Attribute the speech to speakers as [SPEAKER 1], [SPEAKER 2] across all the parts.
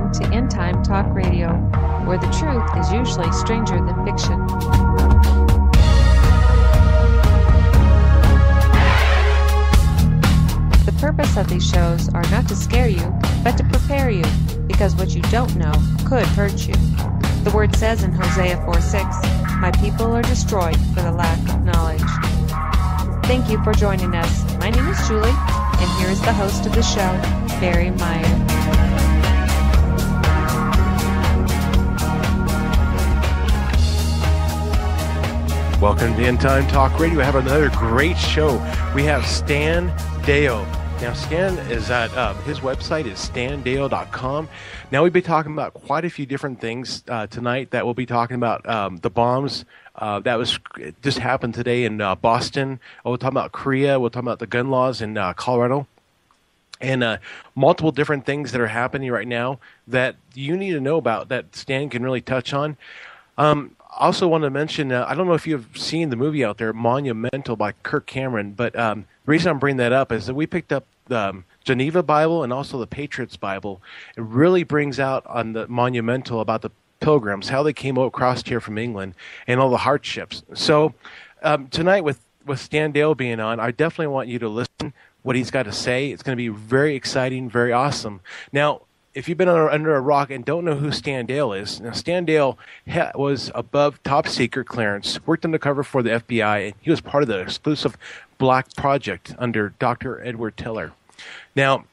[SPEAKER 1] listening to End Time Talk Radio, where the truth is usually stranger than fiction. The purpose of these shows are not to scare you, but to prepare you, because what you don't know could hurt you. The word says in Hosea 4:6, "My people are destroyed for the lack of knowledge." Thank you for joining us. My name is Julie, and here is the host of the show, Barry Meyer.
[SPEAKER 2] Welcome to End Time Talk Radio. We have another great show. We have Stan Deyo. Now, Stan is at, his website is standeyo.com. Now, we'll be talking about quite a few different things tonight that we'll be talking about the bombs that was just happened today in Boston. We'll talk about Korea. We'll talk about the gun laws in Colorado. And multiple different things that are happening right now that you need to know about that Stan can really touch on. I also want to mention, I don't know if you've seen the movie out there, Monumental by Kirk Cameron, but the reason I'm bringing that up is that we picked up the Geneva Bible and also the Patriots Bible. It really brings out on the Monumental about the Pilgrims, how they came across here from England, and all the hardships. So tonight with Stan Deyo being on, I definitely want you to listen what he's got to say. It's going to be very exciting, very awesome. Now, if you've been under a rock and don't know who Stan Deyo is, now Stan Deyo was above top secret clearance, worked undercover for the FBI, and he was part of the exclusive Black Project under Dr. Edward Teller. Now,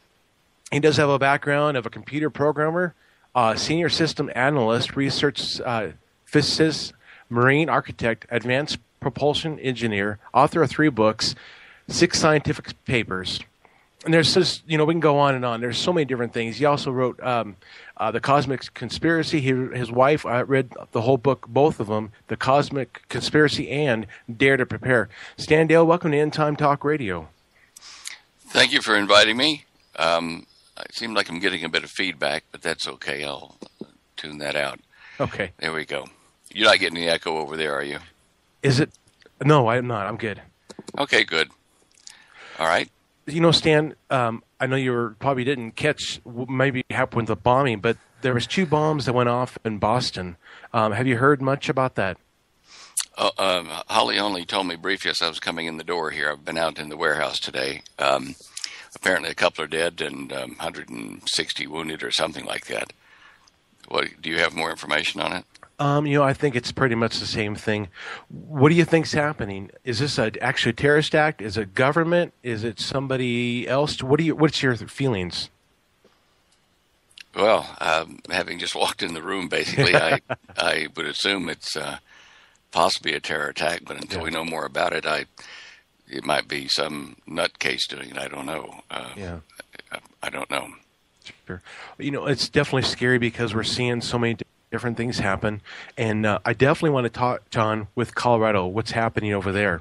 [SPEAKER 2] he does have a background of a computer programmer, senior system analyst, research physicist, marine architect, advanced propulsion engineer, author of 3 books, 6 scientific papers. And there's just, we can go on and on. There's so many different things. He also wrote The Cosmic Conspiracy. His wife, I read the whole book, both of them, The Cosmic Conspiracy and Dare to Prepare. Stan Deyo, welcome to End Time Talk Radio.
[SPEAKER 3] Thank you for inviting me. It seems like I'm getting a bit of feedback, but that's okay. I'll tune that out.
[SPEAKER 2] Okay.
[SPEAKER 3] There we go. You're not getting the echo over there, are you?
[SPEAKER 2] Is it? No, I'm not. I'm good.
[SPEAKER 3] Okay, good. All right.
[SPEAKER 2] Stan, I know you probably didn't catch maybe happened with the bombing, but there was 2 bombs that went off in Boston. Have you heard much about that?
[SPEAKER 3] Holly only told me briefly as I was coming in the door here. I've been out in the warehouse today. Apparently a couple are dead and 160 wounded or something like that. Do you have more information on it?
[SPEAKER 2] I think it's pretty much the same thing. What do you think's happening? Is this actually a terrorist act? Is it government? Is it somebody else? What's your feelings?
[SPEAKER 3] Well, having just walked in the room, basically, I would assume it's possibly a terror attack, but until we know more about it, it might be some nutcase doing it. I don't know. I don't know.
[SPEAKER 2] Sure. It's definitely scary because we're seeing so many different things happen, and I definitely want to talk, John, with Colorado, what's happening over there.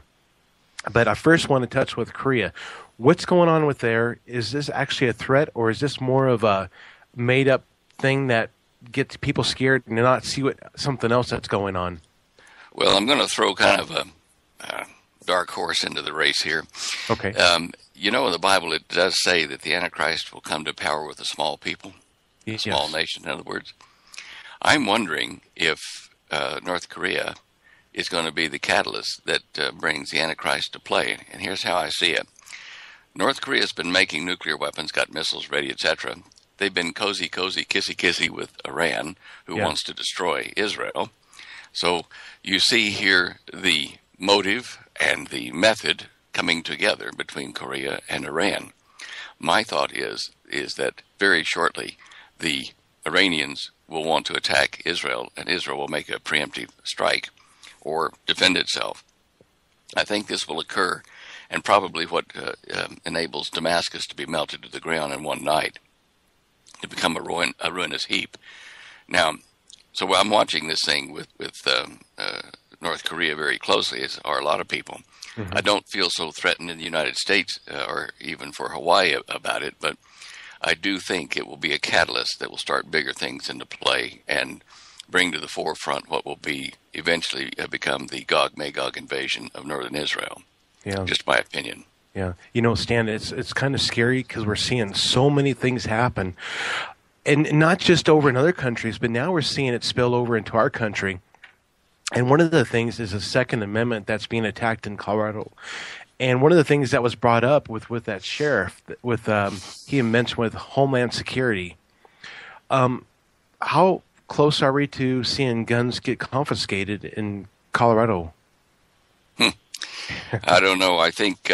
[SPEAKER 2] But I first want to touch with Korea. What's going on with there? Is this actually a threat, or is this more of a made-up thing that gets people scared and not see something else that's going on?
[SPEAKER 3] Well, I'm going to throw kind of a dark horse into the race here.
[SPEAKER 2] Okay.
[SPEAKER 3] In the Bible, it does say that the Antichrist will come to power with a small people, a small nation, in other words. I'm wondering if North Korea is going to be the catalyst that brings the Antichrist to play. And here's how I see it. North Korea's been making nuclear weapons, got missiles ready, etc. They've been cozy, kissy with Iran, who wants to destroy Israel. So you see here the motive and the method coming together between Korea and Iran. My thought is that very shortly the Iranians will want to attack Israel, and Israel will make a preemptive strike or defend itself. I think this will occur, and probably what enables Damascus to be melted to the ground in one night, to become a ruinous heap. Now, so I'm watching this thing with North Korea very closely, as are a lot of people. Mm-hmm. I don't feel so threatened in the United States or even for Hawaii about it, but I do think it will be a catalyst that will start bigger things into play and bring to the forefront what will be eventually become the Gog-Magog invasion of northern Israel. Yeah. Just my opinion.
[SPEAKER 2] Yeah. Stan, it's kind of scary because we're seeing so many things happen. And not just over in other countries, but now we're seeing it spill over into our country. And one of the things is the Second Amendment that's being attacked in Colorado. And one of the things that was brought up with that sheriff, with he mentioned with Homeland Security, how close are we to seeing guns get confiscated in Colorado?
[SPEAKER 3] I don't know. I think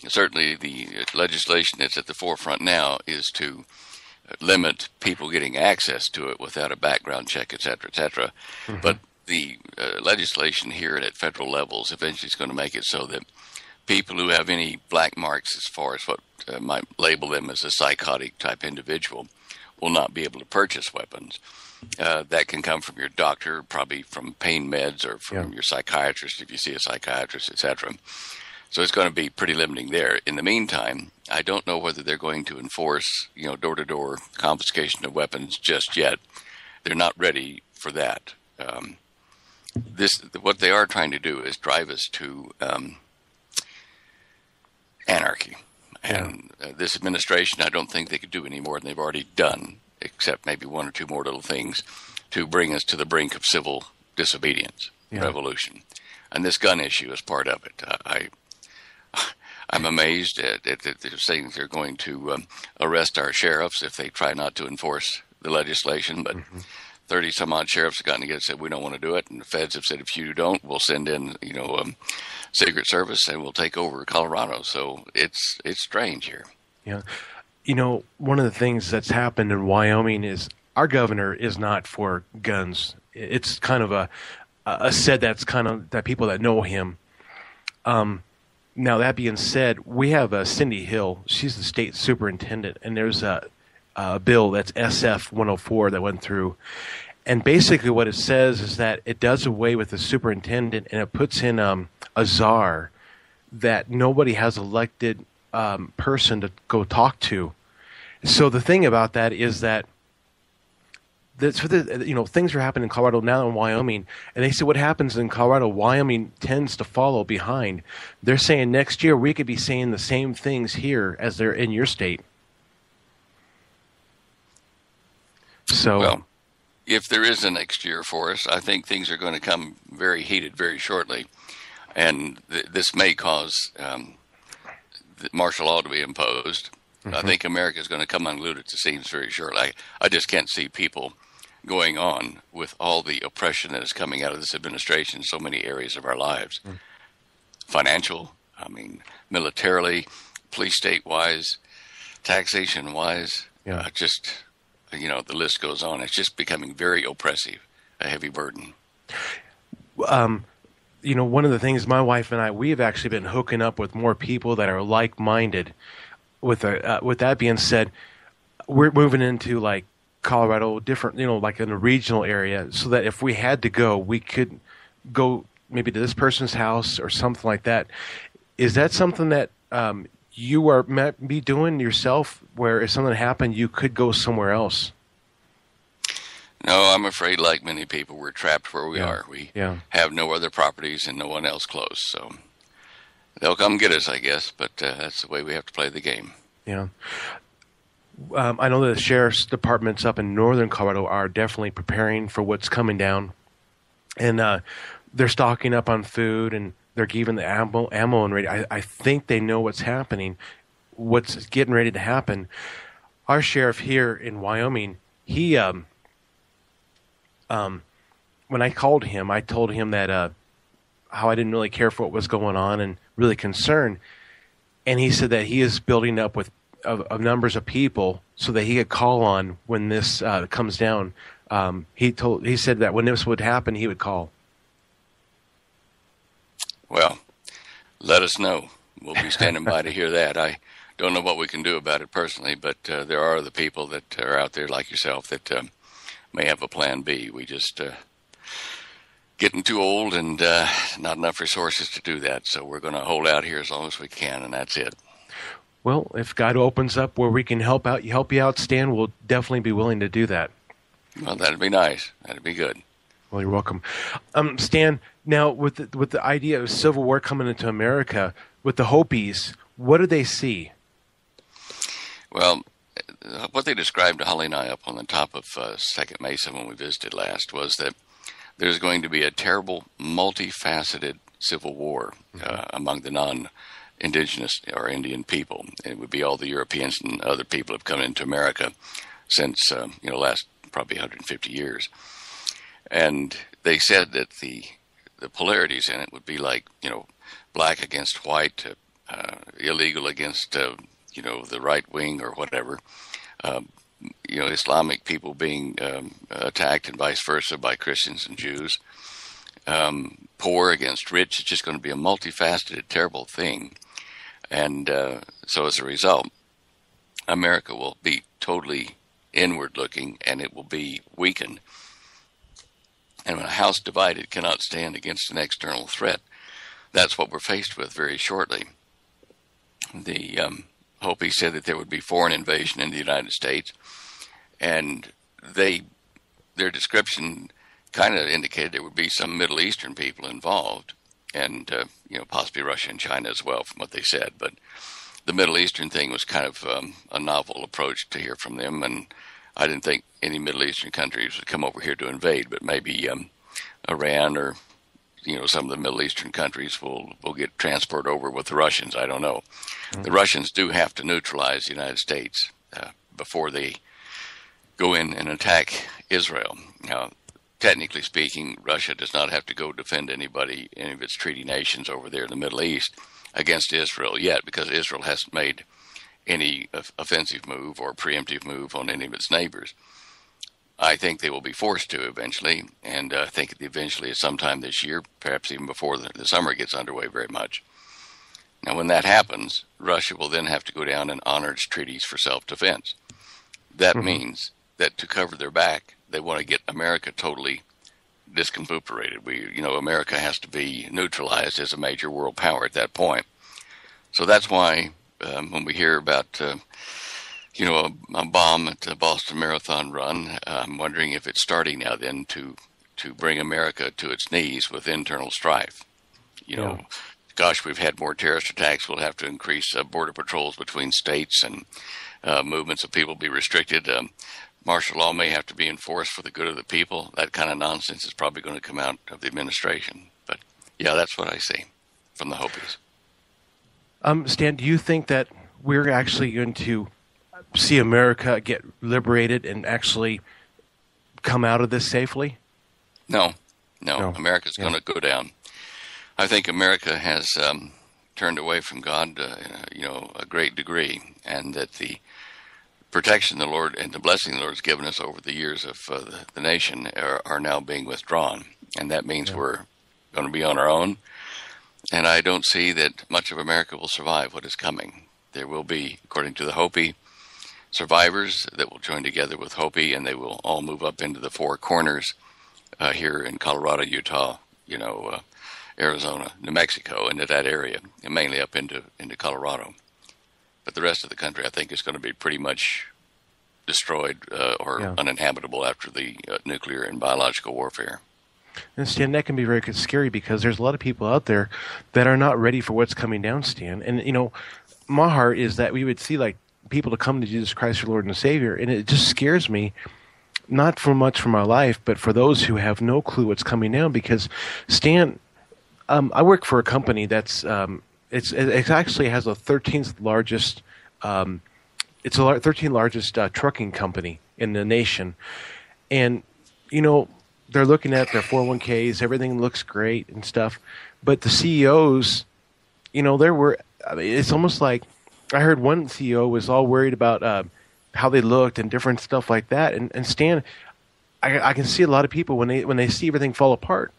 [SPEAKER 3] certainly the legislation that's at the forefront now is to limit people getting access to it without a background check, et cetera, et cetera. Mm-hmm. But the legislation here at federal levels eventually is going to make it so that people who have any black marks as far as what might label them as a psychotic type individual will not be able to purchase weapons. That can come from your doctor, probably from pain meds, or from your psychiatrist if you see a psychiatrist, etc. So it's going to be pretty limiting there. In the meantime, I don't know whether they're going to enforce, door-to-door confiscation of weapons just yet. They're not ready for that. What they are trying to do is drive us to anarchy. And this administration, I don't think they could do any more than they've already done, except maybe one or two more little things to bring us to the brink of civil disobedience, revolution. And this gun issue is part of it. I'm amazed at they're saying they're going to arrest our sheriffs if they try not to enforce the legislation, but 30-some-odd sheriffs have gotten together and said, we don't want to do it, and the feds have said, if you don't, we'll send in, Secret Service, and we'll take over Colorado. So it's strange here. Yeah.
[SPEAKER 2] One of the things that's happened in Wyoming is our governor is not for guns. It's kind of a said that's kind of that people that know him. Now, that being said, we have Cindy Hill. She's the state superintendent, and there's a bill that's SF 104 that went through. And basically what it says is that it does away with the superintendent, and it puts in a czar that nobody has elected person to go talk to. So the thing about that is that things are happening in Colorado now in Wyoming, and they say what happens in Colorado, Wyoming tends to follow behind. They're saying next year we could be saying the same things here as they're in your state. So,
[SPEAKER 3] well, if there is a next year for us, I think things are going to come very heated very shortly, and this may cause martial law to be imposed. Mm-hmm. I think America is going to come unglued at the seams very shortly. I just can't see people going on with all the oppression that is coming out of this administration in so many areas of our lives. Mm. Financial, militarily, police state-wise, taxation-wise, the list goes on. It's just becoming very oppressive, a heavy burden.
[SPEAKER 2] One of the things my wife and I, we've actually been hooking up with more people that are like-minded. With that being said, we're moving into like Colorado, different, like in a regional area, so that if we had to go, we could go maybe to this person's house or something like that. Is that something that you are might be doing yourself, where if something happened, you could go somewhere else?
[SPEAKER 3] No, I'm afraid like many people, we're trapped where we are. We have no other properties and no one else close, so they'll come get us, I guess, but that's the way we have to play the game.
[SPEAKER 2] Yeah. I know the sheriff's departments up in northern Colorado are definitely preparing for what's coming down, and they're stocking up on food, and they're giving the ammo and ready. I think they know what's happening, what's getting ready to happen. Our sheriff here in Wyoming, he when I called him, I told him that how I didn't really care for what was going on and really concerned, and he said that he is building up with of numbers of people so that he could call on when this comes down. He said that when this would happen, he would call.
[SPEAKER 3] Well, let us know. We'll be standing by to hear that. I don't know what we can do about it personally, but there are other people that are out there like yourself that may have a plan B. We just getting too old and not enough resources to do that, so we're going to hold out here as long as we can, and that's it.
[SPEAKER 2] Well, if God opens up where we can help you out, Stan, we'll definitely be willing to do that.
[SPEAKER 3] Well, that'd be nice. That'd be good.
[SPEAKER 2] Well, you're welcome. Stan, now with the idea of civil war coming into America, with the Hopis, what do they see?
[SPEAKER 3] Well, what they described to Holly and I up on the top of Second Mesa when we visited last was that there's going to be a terrible, multifaceted civil war among the non-indigenous or Indian people. It would be all the Europeans and other people have come into America since last probably 150 years. And they said that the polarities in it would be like, black against white, illegal against, the right wing or whatever. Islamic people being attacked and vice versa by Christians and Jews. Poor against rich. It's just going to be a multifaceted, terrible thing. And so as a result, America will be totally inward-looking, and it will be weakened. And when a house divided cannot stand against an external threat, that's what we're faced with very shortly. The Hopi said that there would be foreign invasion in the United States, and their description kind of indicated there would be some Middle Eastern people involved, and possibly Russia and China as well, from what they said. But the Middle Eastern thing was kind of a novel approach to hear from them, and I didn't think any Middle Eastern countries would come over here to invade, but maybe Iran or some of the Middle Eastern countries will get transported over with the Russians. I don't know. Mm-hmm. The Russians do have to neutralize the United States before they go in and attack Israel. Now, technically speaking, Russia does not have to go defend any of its treaty nations over there in the Middle East against Israel yet, because Israel hasn't made any offensive move or preemptive move on any of its neighbors. I think they will be forced to eventually, and I think eventually is sometime this year, perhaps even before the summer gets underway very much. Now, when that happens, Russia will then have to go down and honor its treaties for self-defense. That means that to cover their back, they want to get America totally discombobulated. America has to be neutralized as a major world power at that point. So that's why when we hear about a bomb at the Boston Marathon run, I'm wondering if it's starting now then to bring America to its knees with internal strife. Gosh, we've had more terrorist attacks. We'll have to increase border patrols between states, and movements of people be restricted. Martial law may have to be enforced for the good of the people. That kind of nonsense is probably going to come out of the administration. But yeah, that's what I see from the Hopis.
[SPEAKER 2] Stan, do you think that we're actually going to see America get liberated and actually come out of this safely?
[SPEAKER 3] No. America's going to go down. I think America has turned away from God, a great degree, and that the protection the Lord and the blessing the Lord has given us over the years of the nation are now being withdrawn, and that means we're going to be on our own. And I don't see that much of America will survive what is coming. There will be, according to the Hopi, survivors that will join together with Hopi, and they will all move up into the four corners here in Colorado, Utah, Arizona, New Mexico, into that area, and mainly up into Colorado. But the rest of the country, I think, is going to be pretty much destroyed or uninhabitable after the nuclear and biological warfare.
[SPEAKER 2] And Stan, that can be very scary, because there's a lot of people out there that are not ready for what's coming down, Stan. And, my heart is that we would see, people to come to Jesus Christ, our Lord and Savior. And it just scares me, not for much for my life, but for those who have no clue what's coming down. Because, Stan, I work for a company that's it actually has a 13th largest it's a 13th largest trucking company in the nation. And they're looking at their 401ks, everything looks great and stuff, but the CEOs, it's almost like I heard one CEO was all worried about how they looked and different stuff like that. And Stan, I can see a lot of people when they see everything fall apart,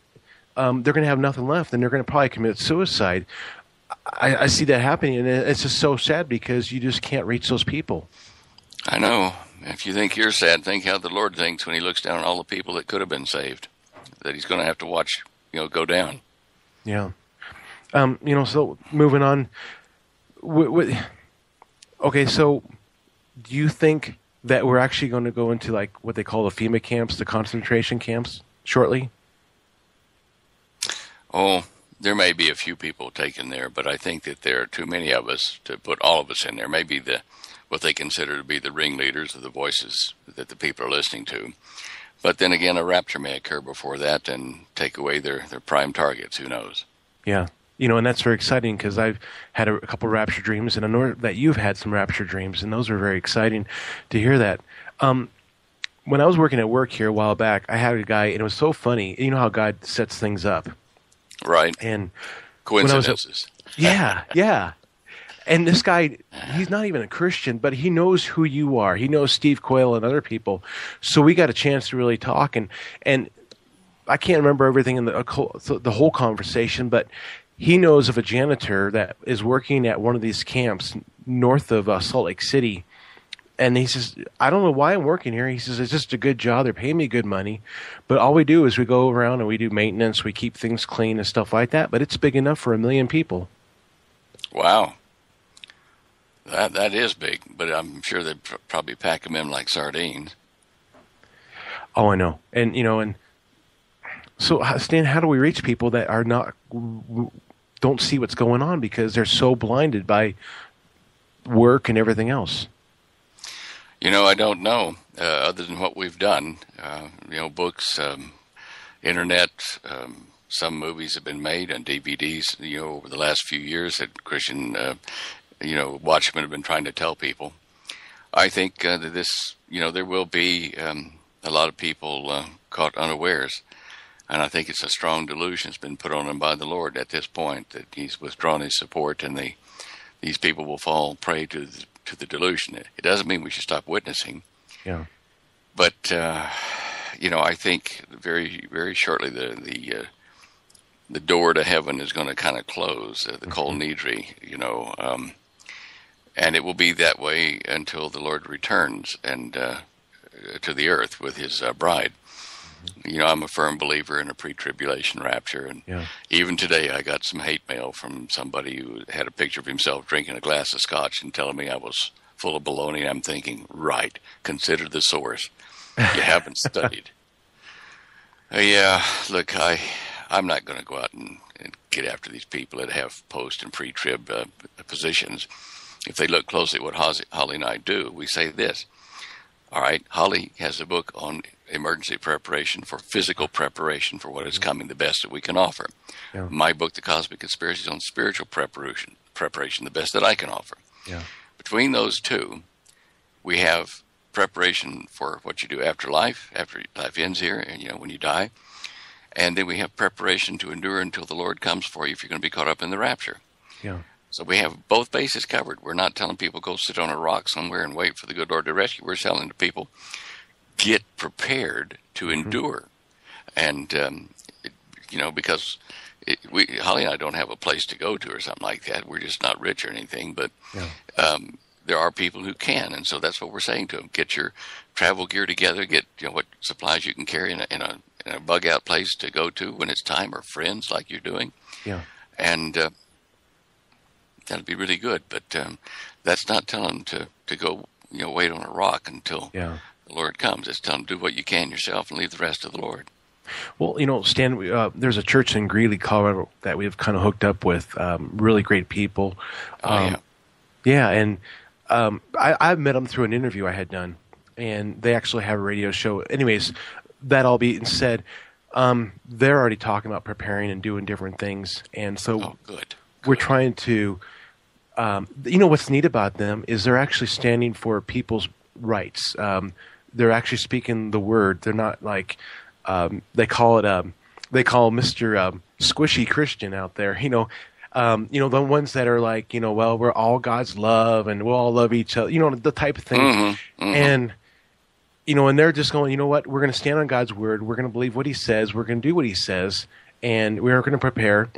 [SPEAKER 2] they're going to have nothing left, and they're going to probably commit suicide. I see that happening, and it's just so sad, because you just can't reach those people.
[SPEAKER 3] I know. If you think you're sad, think how the Lord thinks when he looks down on all the people that could have been saved, that he's going to have to watch, go down.
[SPEAKER 2] Yeah. So moving on. Okay, so do you think that we're actually going to go into what they call the FEMA camps, the concentration camps, shortly?
[SPEAKER 3] Oh, there may be a few people taken there, but I think that there are too many of us to put all of us in there. Maybe the what they consider to be the ringleaders of the voices that the people are listening to. But then again, a rapture may occur before that and take away their prime targets. Who knows?
[SPEAKER 2] Yeah. And that's very exciting because I've had a couple of rapture dreams, and I know that you've had some rapture dreams, and those are very exciting to hear that. When I was working at work here a while back, I had a guy, and it was so funny. You know how God sets things up.
[SPEAKER 3] Right.
[SPEAKER 2] And
[SPEAKER 3] coincidences.
[SPEAKER 2] Yeah. And this guy, he's not even a Christian, but he knows who you are. He knows Steve Quayle and other people. So we got a chance to really talk. And I can't remember everything in the whole conversation, but he knows of a janitor that is working at one of these camps north of Salt Lake City. And he says, I don't know why I'm working here. He says, it's just a good job. They're paying me good money. But all we do is we go around and we do maintenance. We keep things clean and stuff like that. But it's big enough for 1 million people.
[SPEAKER 3] Wow. That is big. But I'm sure they'd probably pack them in like sardines.
[SPEAKER 2] Oh, I know. And so, Stan, how do we reach people that are don't see what's going on because they're so blinded by work and everything else?
[SPEAKER 3] I don't know, other than what we've done. Books, internet, some movies have been made on DVDs, over the last few years that Christian, watchmen have been trying to tell people. I think that this, there will be a lot of people caught unawares. And I think it's a strong delusion that's been put on him by the Lord at this point, that he's withdrawn his support, and these people will fall prey to the delusion. It doesn't mean we should stop witnessing.
[SPEAKER 2] Yeah.
[SPEAKER 3] But I think very, very shortly the door to heaven is going to kind of close, the Kol Nidri, and it will be that way until the Lord returns and to the earth with his bride. I'm a firm believer in a pre-tribulation rapture, and even today I got some hate mail from somebody who had a picture of himself drinking a glass of scotch and telling me I was full of baloney. I'm thinking, right, consider the source. You haven't studied. Look, I'm not going to go out and get after these people that have post and pre-trib positions. If they look closely at what Holly and I do, we say this. All right, Holly has a book on emergency preparation for physical preparation for what is coming, the best that we can offer. Yeah. My book, The Cosmic Conspiracy, is on spiritual preparation, the best that I can offer.
[SPEAKER 2] Yeah.
[SPEAKER 3] Between those two, we have preparation for what you do after life ends here, and when you die. And then we have preparation to endure until the Lord comes for you if you're going to be caught up in the rapture.
[SPEAKER 2] Yeah.
[SPEAKER 3] So we have both bases covered. We're not telling people go sit on a rock somewhere and wait for the good Lord to rescue. We're telling to people, get prepared to endure. And, because Holly and I don't have a place to go to or something like that. We're just not rich or anything. But there are people who can. And so that's what we're saying to them. Get your travel gear together. Get what supplies you can carry in a bug-out place to go to when it's time, or friends like you're doing.
[SPEAKER 2] Yeah.
[SPEAKER 3] And that'd be really good. But that's not telling them to go, wait on a rock until the Lord comes. It's telling them to do what you can yourself and leave the rest to the Lord.
[SPEAKER 2] Well, Stan, there's a church in Greeley, Colorado that we've kind of hooked up with, really great people. Yeah, and I met them through an interview I had done, and they actually have a radio show. Anyways, that all being said, they're already talking about preparing and doing different things, and so we're trying to, what's neat about them is they're actually standing for people's rights. They're actually speaking the word. They're not like, they call Mr. Squishy Christian out there, the ones that are like, well, we're all God's love and we'll all love each other, the type of thing. Mm-hmm, mm-hmm. And, and they're just going, we're going to stand on God's word. We're going to believe what he says. We're going to do what he says, and we're going to prepare.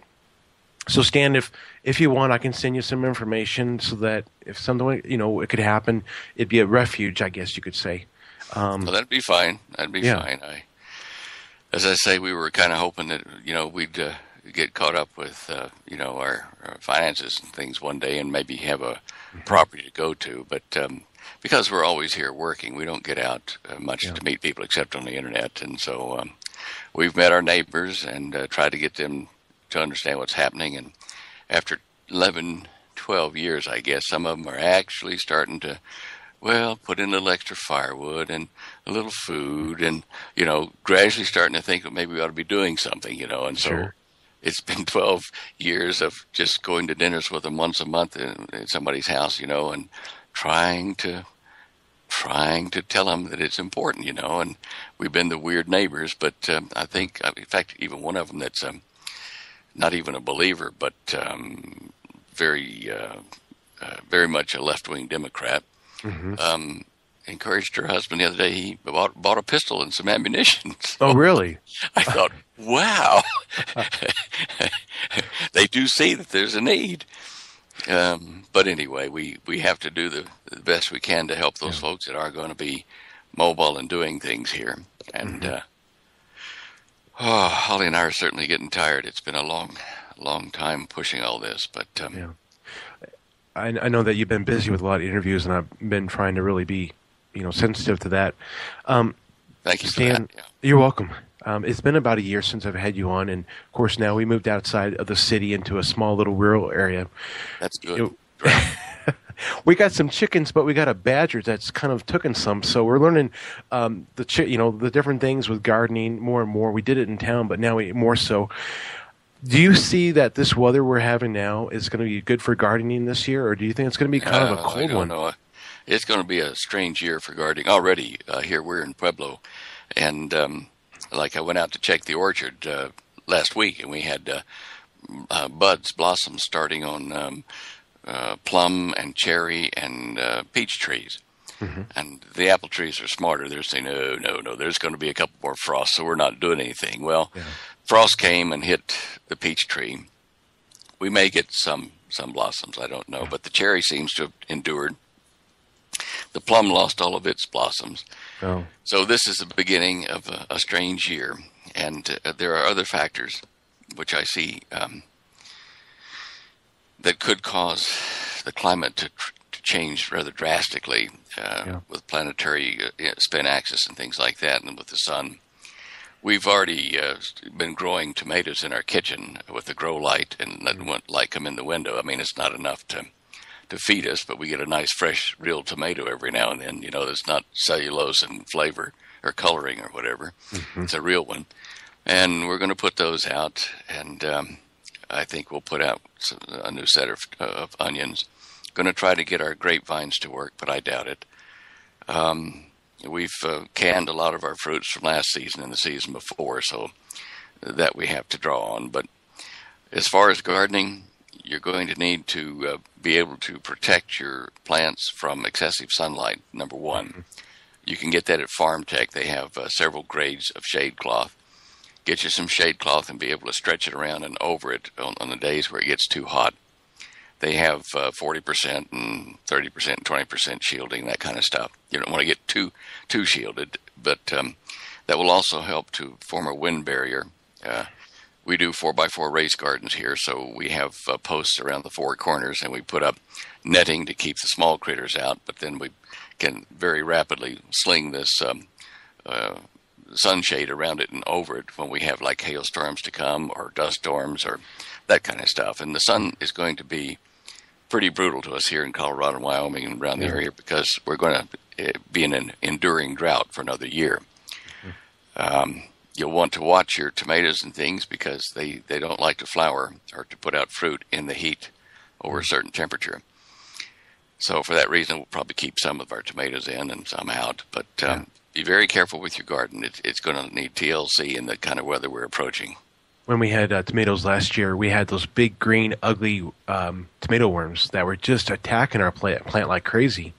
[SPEAKER 2] So Stan, if you want, I can send you some information so that if something, it could happen, it'd be a refuge, I guess you could say.
[SPEAKER 3] Well, that'd be fine. That'd be fine. As I say, we were kind of hoping that, we'd get caught up with, our finances and things one day and maybe have a property to go to. But because we're always here working, we don't get out much to meet people except on the internet. And so we've met our neighbors and tried to get them to understand what's happening. And after 11, 12 years, I guess, some of them are actually starting to, well, put in a little extra firewood and a little food and, gradually starting to think that maybe we ought to be doing something, and so it's been 12 years of just going to dinners with them once a month in somebody's house, and trying to tell them that it's important, and we've been the weird neighbors, but I think, in fact, even one of them that's not even a believer, but very much a left-wing Democrat, encouraged her husband the other day. He bought a pistol and some ammunition. So
[SPEAKER 2] oh, really?
[SPEAKER 3] I thought, wow, they do see that there's a need. But anyway, we have to do the best we can to help those folks that are going to be mobile and doing things here. And Holly and I are certainly getting tired. It's been a long time pushing all this, but
[SPEAKER 2] I know that you've been busy with a lot of interviews, and I've been trying to really be, sensitive to that.
[SPEAKER 3] Thank you,
[SPEAKER 2] Stan.
[SPEAKER 3] for that. Yeah.
[SPEAKER 2] You're welcome. It's been about a year since I've had you on, and of course now we moved outside of the city into a small little rural area.
[SPEAKER 3] That's good.
[SPEAKER 2] We got some chickens, but we got a badger that's kind of taken some. So we're learning the different things with gardening more and more. We did it in town, but now we more so. Do you see that this weather we're having now is going to be good for gardening this year, or do you think it's going to be kind of a cold one?
[SPEAKER 3] Know. It's going to be a strange year for gardening. Already here we're in Pueblo, and I went out to check the orchard last week, and we had blossoms starting on plum and cherry and peach trees. Mm-hmm. And the apple trees are smarter. They're saying, no, there's going to be a couple more frosts, so we're not doing anything. Well, frost came and hit the peach tree. We may get some blossoms, I don't know, but the cherry seems to have endured. The plum lost all of its blossoms. Oh. So this is the beginning of a strange year, and there are other factors which I see that could cause the climate to change rather drastically with planetary spin axis and things like that, and with the sun. We've already been growing tomatoes in our kitchen with the grow light and letting light come in the window. I mean, it's not enough to feed us, but we get a nice fresh real tomato every now and then, that's not cellulose and flavor or coloring or whatever. Mm-hmm. It's a real one. And we're going to put those out, and I think we'll put out a new set of onions. Going to try to get our grapevines to work, but I doubt it. We've canned a lot of our fruits from last season and the season before, so that we have to draw on. But as far as gardening, you're going to need to be able to protect your plants from excessive sunlight, number one. Mm-hmm. You can get that at Farm Tech. They have several grades of shade cloth. Get you some shade cloth and be able to stretch it around and over it on the days where it gets too hot. They have 40% and 30% and 20% shielding, that kind of stuff. You don't want to get too shielded, but that will also help to form a wind barrier. We do 4x4 raised gardens here, so we have posts around the four corners, and we put up netting to keep the small critters out, but then we can very rapidly sling this sunshade around it and over it when we have like hailstorms to come or dust storms or that kind of stuff. And the sun is going to be pretty brutal to us here in Colorado and Wyoming and around the area because we're going to be in an enduring drought for another year. Mm-hmm. You'll want to watch your tomatoes and things because they don't like to flower or to put out fruit in the heat over a certain temperature. So for that reason, we'll probably keep some of our tomatoes in and some out. But be very careful with your garden. It's going to need TLC in the kind of weather we're approaching.
[SPEAKER 2] When we had tomatoes last year, we had those big, green, ugly tomato worms that were just attacking our plant like crazy.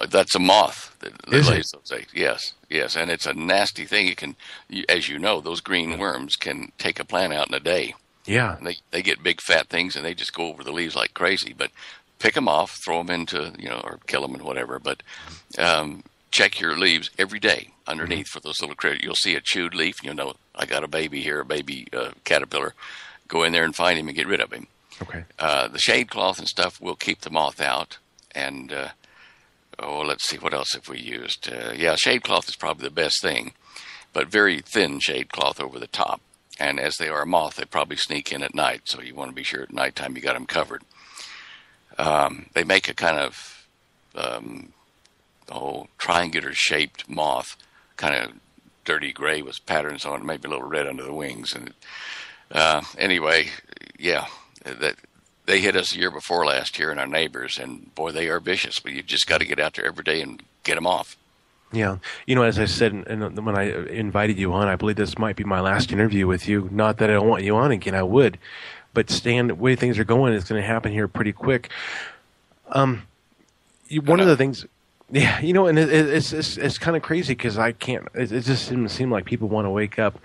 [SPEAKER 3] That's a moth that
[SPEAKER 2] lays
[SPEAKER 3] those eggs. Yes, and it's a nasty thing. It can, as you know, those green worms can take a plant out in a day.
[SPEAKER 2] Yeah.
[SPEAKER 3] And they get big fat things, and they just go over the leaves like crazy. But pick them off, throw them into, or kill them and whatever. But check your leaves every day underneath for those little critters. You'll see a chewed leaf, and you'll know, I got a baby here, a baby caterpillar. Go in there and find him and get rid of him.
[SPEAKER 2] Okay.
[SPEAKER 3] The shade cloth and stuff will keep the moth out. And, let's see, what else have we used? Shade cloth is probably the best thing, but very thin shade cloth over the top. And as they are a moth, they probably sneak in at night, so you want to be sure at nighttime you got them covered. They make a kind of triangular-shaped moth, kind of dirty gray with patterns on it, maybe a little red under the wings. And anyway, yeah, they hit us the year before last year, and our neighbors, and boy, they are vicious. But you just got to get out there every day and get them off.
[SPEAKER 2] Yeah. As I said, and when I invited you on, I believe this might be my last interview with you. Not that I don't want you on again, I would. But Stan, the way things are going, it's going to happen here pretty quick. One of the things, yeah, and it's kind of crazy because I can't. It just doesn't seem like people want to wake up.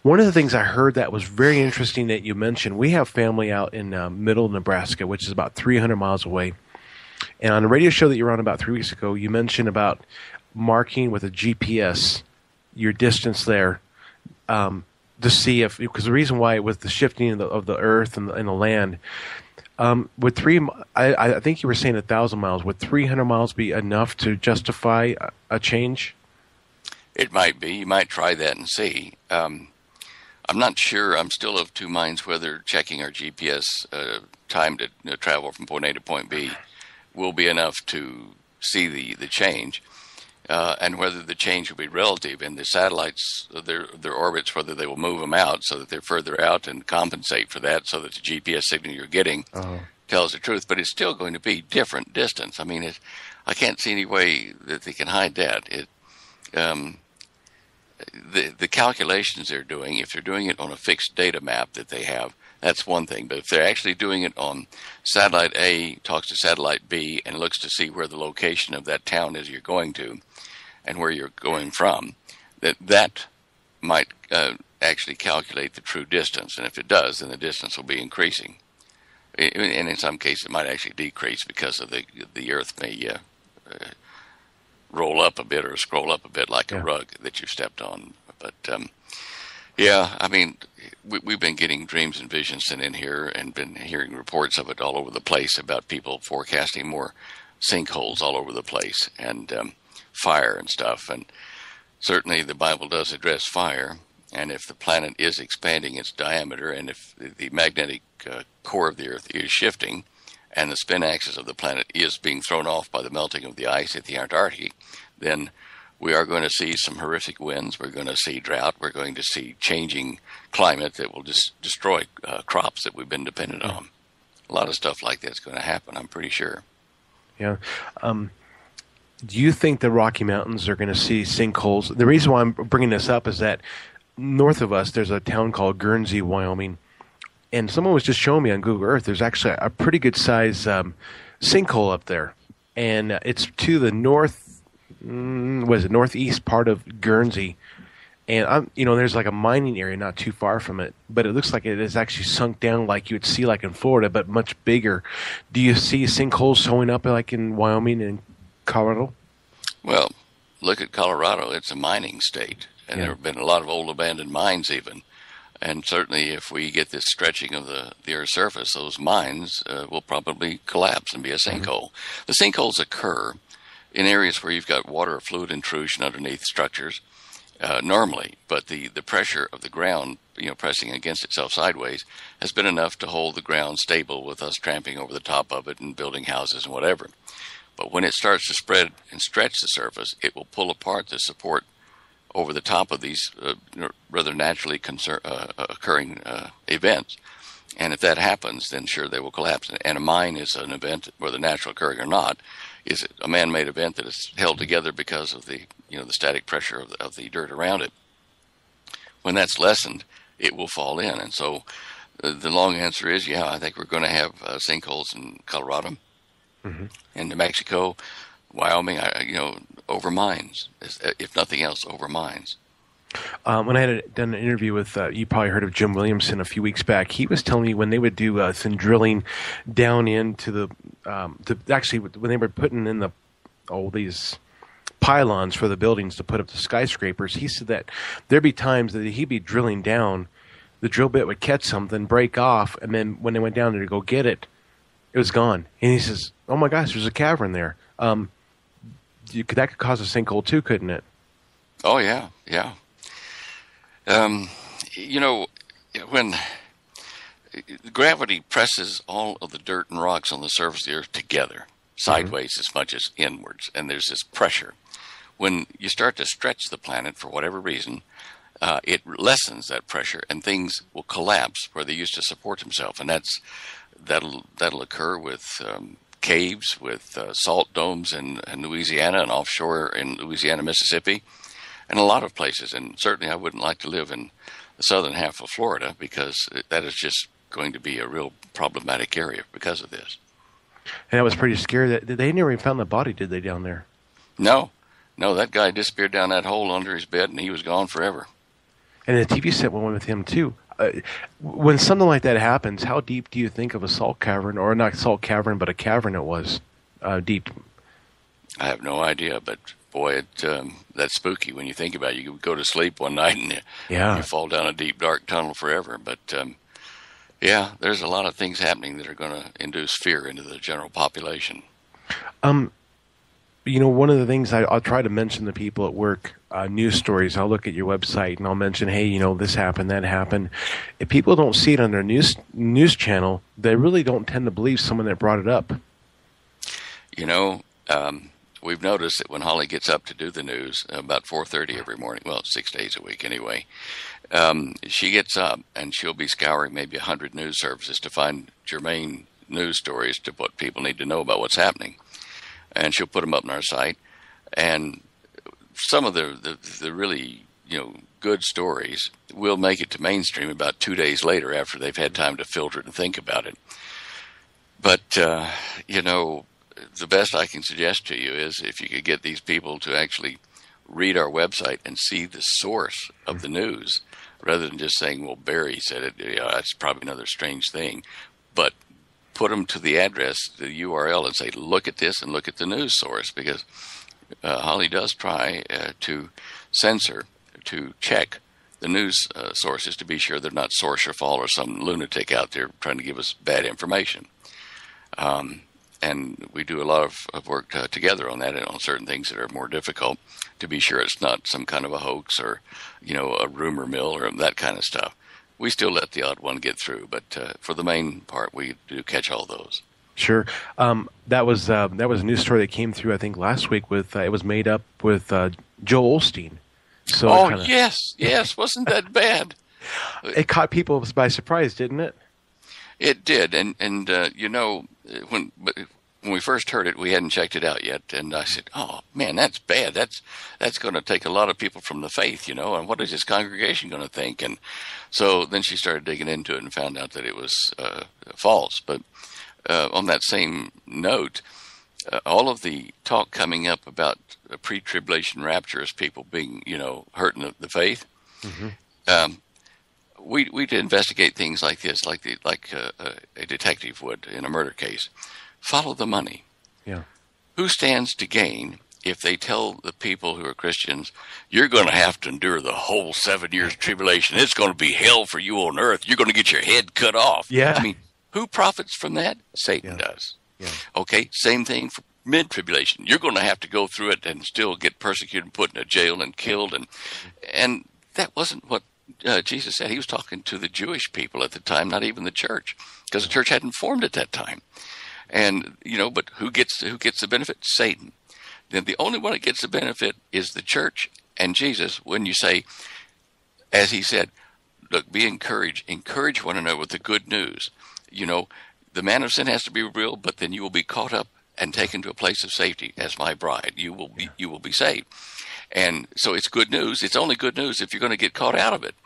[SPEAKER 2] One of the things I heard that was very interesting that you mentioned. We have family out in middle Nebraska, which is about 300 miles away. And on a radio show that you were on about 3 weeks ago, you mentioned about marking with a GPS your distance there. To see because the reason why with the shifting of the earth and the land, I think you were saying 1,000 miles. Would 300 miles be enough to justify a change?
[SPEAKER 3] It might be. You might try that and see. I'm not sure. I'm still of two minds whether checking our GPS time to travel from point A to point B will be enough to see the change. And whether the change will be relative in the satellites, their orbits, whether they will move them out so that they're further out and compensate for that so that the GPS signal you're getting tells the truth. But it's still going to be different distance. I mean, I can't see any way that they can hide that. The calculations they're doing, if they're doing it on a fixed data map that they have, that's one thing. But if they're actually doing it on satellite A talks to satellite B and looks to see where the location of that town is you're going to, and where you're going from, that might actually calculate the true distance. And if it does, then the distance will be increasing. And in some cases, it might actually decrease because of the Earth may roll up a bit or scroll up a bit like a rug that you've stepped on. But, yeah, I mean, we've been getting dreams and visions sent in here and been hearing reports of it all over the place about people forecasting more sinkholes all over the place and fire and stuff. And certainly the Bible does address fire. And if the planet is expanding its diameter and if the magnetic core of the Earth is shifting and the spin axis of the planet is being thrown off by the melting of the ice at the Antarctic, then we are going to see some horrific winds. We're going to see drought. We're going to see changing climate that will just destroy crops that we've been dependent on. A lot of stuff like that's going to happen, I'm pretty sure.
[SPEAKER 2] Yeah. Do you think the Rocky Mountains are going to see sinkholes? The reason why I'm bringing this up is that north of us, there's a town called Guernsey, Wyoming. And someone was just showing me on Google Earth, there's actually a pretty good size sinkhole up there. And it's to the northeast part of Guernsey. And there's like a mining area not too far from it, but it looks like it is actually sunk down like you would see like in Florida, but much bigger. Do you see sinkholes showing up like in Wyoming and Colorado?
[SPEAKER 3] Well, look at Colorado. It's a mining state, and there have been a lot of old abandoned mines even. And certainly if we get this stretching of the Earth's surface, those mines will probably collapse and be a sinkhole. The sinkholes occur in areas where you've got water or fluid intrusion underneath structures normally, but the pressure of the ground, pressing against itself sideways, has been enough to hold the ground stable with us tramping over the top of it and building houses and whatever. But when it starts to spread and stretch the surface, it will pull apart the support over the top of these rather naturally occurring events. And if that happens, then sure, they will collapse. And a mine is an event, whether natural occurring or not, is a man-made event that is held together because of the static pressure of the dirt around it. When that's lessened, it will fall in. And so the long answer is, I think we're going to have sinkholes in Colorado, in New Mexico, Wyoming, over mines, if nothing else, over mines.
[SPEAKER 2] When I had done an interview with, you probably heard of Jim Williamson a few weeks back, he was telling me when they would do some drilling down into the, when they were putting in these pylons for the buildings to put up the skyscrapers, he said that there'd be times that he'd be drilling down, the drill bit would catch something, break off, and then when they went down there to go get it, it was gone. And he says, oh my gosh, there's a cavern there. That could cause a sinkhole too, couldn't it?
[SPEAKER 3] Oh, yeah. When gravity presses all of the dirt and rocks on the surface of the earth together, sideways as much as inwards, and there's this pressure. When you start to stretch the planet for whatever reason, it lessens that pressure, and things will collapse where they used to support themselves, and that'll occur with caves, with salt domes in Louisiana and offshore in Louisiana, Mississippi, and a lot of places. And certainly I wouldn't like to live in the southern half of Florida, because that is just going to be a real problematic area because of this.
[SPEAKER 2] And I was pretty scared that they never even found the body, did they, down there?
[SPEAKER 3] No, that guy disappeared down that hole under his bed, and he was gone forever. And
[SPEAKER 2] the TV set went with him, too. When something like that happens, how deep do you think of a salt cavern, or not salt cavern, but a cavern it was deep?
[SPEAKER 3] I have no idea, but boy, that's spooky when you think about it. You go to sleep one night and you fall down a deep, dark tunnel forever. But yeah, there's a lot of things happening that are going to induce fear into the general population.
[SPEAKER 2] One of the things I'll try to mention to people at work, news stories. I'll look at your website and I'll mention, hey, this happened, that happened. If people don't see it on their news channel, they really don't tend to believe someone that brought it up.
[SPEAKER 3] We've noticed that when Holly gets up to do the news about 4:30 every morning, well, 6 days a week anyway, she gets up and she'll be scouring maybe 100 news services to find germane news stories to what people need to know about what's happening. And she'll put them up on our site. And some of the really, good stories will make it to mainstream about 2 days later after they've had time to filter it and think about it. But, the best I can suggest to you is if you could get these people to actually read our website and see the source of the news, rather than just saying, well, Barry said it, that's probably another strange thing. But put them to the address, the URL, and say, look at this and look at the news source, because Holly does try to censor, to check the news sources to be sure they're not source or fall or some lunatic out there trying to give us bad information. And we do a lot of work together on that and on certain things that are more difficult to be sure it's not some kind of a hoax or, a rumor mill or that kind of stuff. We still let the odd one get through, but for the main part, we do catch all those.
[SPEAKER 2] Sure. That was a news story that came through, I think, last week. It was made up with Joel Osteen. So
[SPEAKER 3] yes. Wasn't that bad?
[SPEAKER 2] It caught people by surprise, didn't it?
[SPEAKER 3] It did, and when we first heard it, we hadn't checked it out yet, and I said, "Oh man, that's bad. That's going to take a lot of people from the faith, and what is this congregation going to think?" And so then she started digging into it and found out that it was false. But on that same note, all of the talk coming up about a pre-tribulation rapture as people being, hurting the faith. Mm-hmm. We to investigate things like this, like a detective would in a murder case. Follow the money.
[SPEAKER 2] Yeah.
[SPEAKER 3] Who stands to gain if they tell the people who are Christians, you're going to have to endure the whole 7 years tribulation. It's going to be hell for you on earth. You're going to get your head cut off.
[SPEAKER 2] Yeah.
[SPEAKER 3] I mean, who profits from that? Satan does.
[SPEAKER 2] Yeah.
[SPEAKER 3] Okay, same thing for mid-tribulation. You're going to have to go through it and still get persecuted and put in a jail and killed. And that wasn't what Jesus said. He was talking to the Jewish people at the time, not even the church, because the church hadn't formed at that time. And, but who gets the benefit? Satan. Then the only one that gets the benefit is the church and Jesus. When you say, as he said, look, be encouraged. Encourage one another with the good news. The man of sin has to be real, but then you will be caught up and taken to a place of safety as my bride. You will be saved. And so it's good news. It's only good news if you're going to get caught out of it.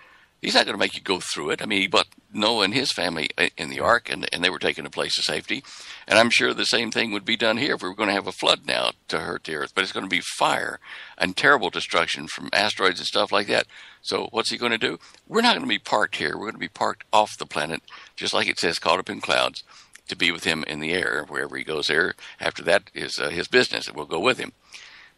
[SPEAKER 3] He's not going to make you go through it. I mean, he brought Noah and his family in the ark, and they were taken to a place of safety. And I'm sure the same thing would be done here if we were going to have a flood now to hurt the earth. But it's going to be fire and terrible destruction from asteroids and stuff like that. So what's he going to do? We're not going to be parked here. We're going to be parked off the planet, just like it says, caught up in clouds, to be with him in the air. Wherever he goes there, after that is his business. It will go with him.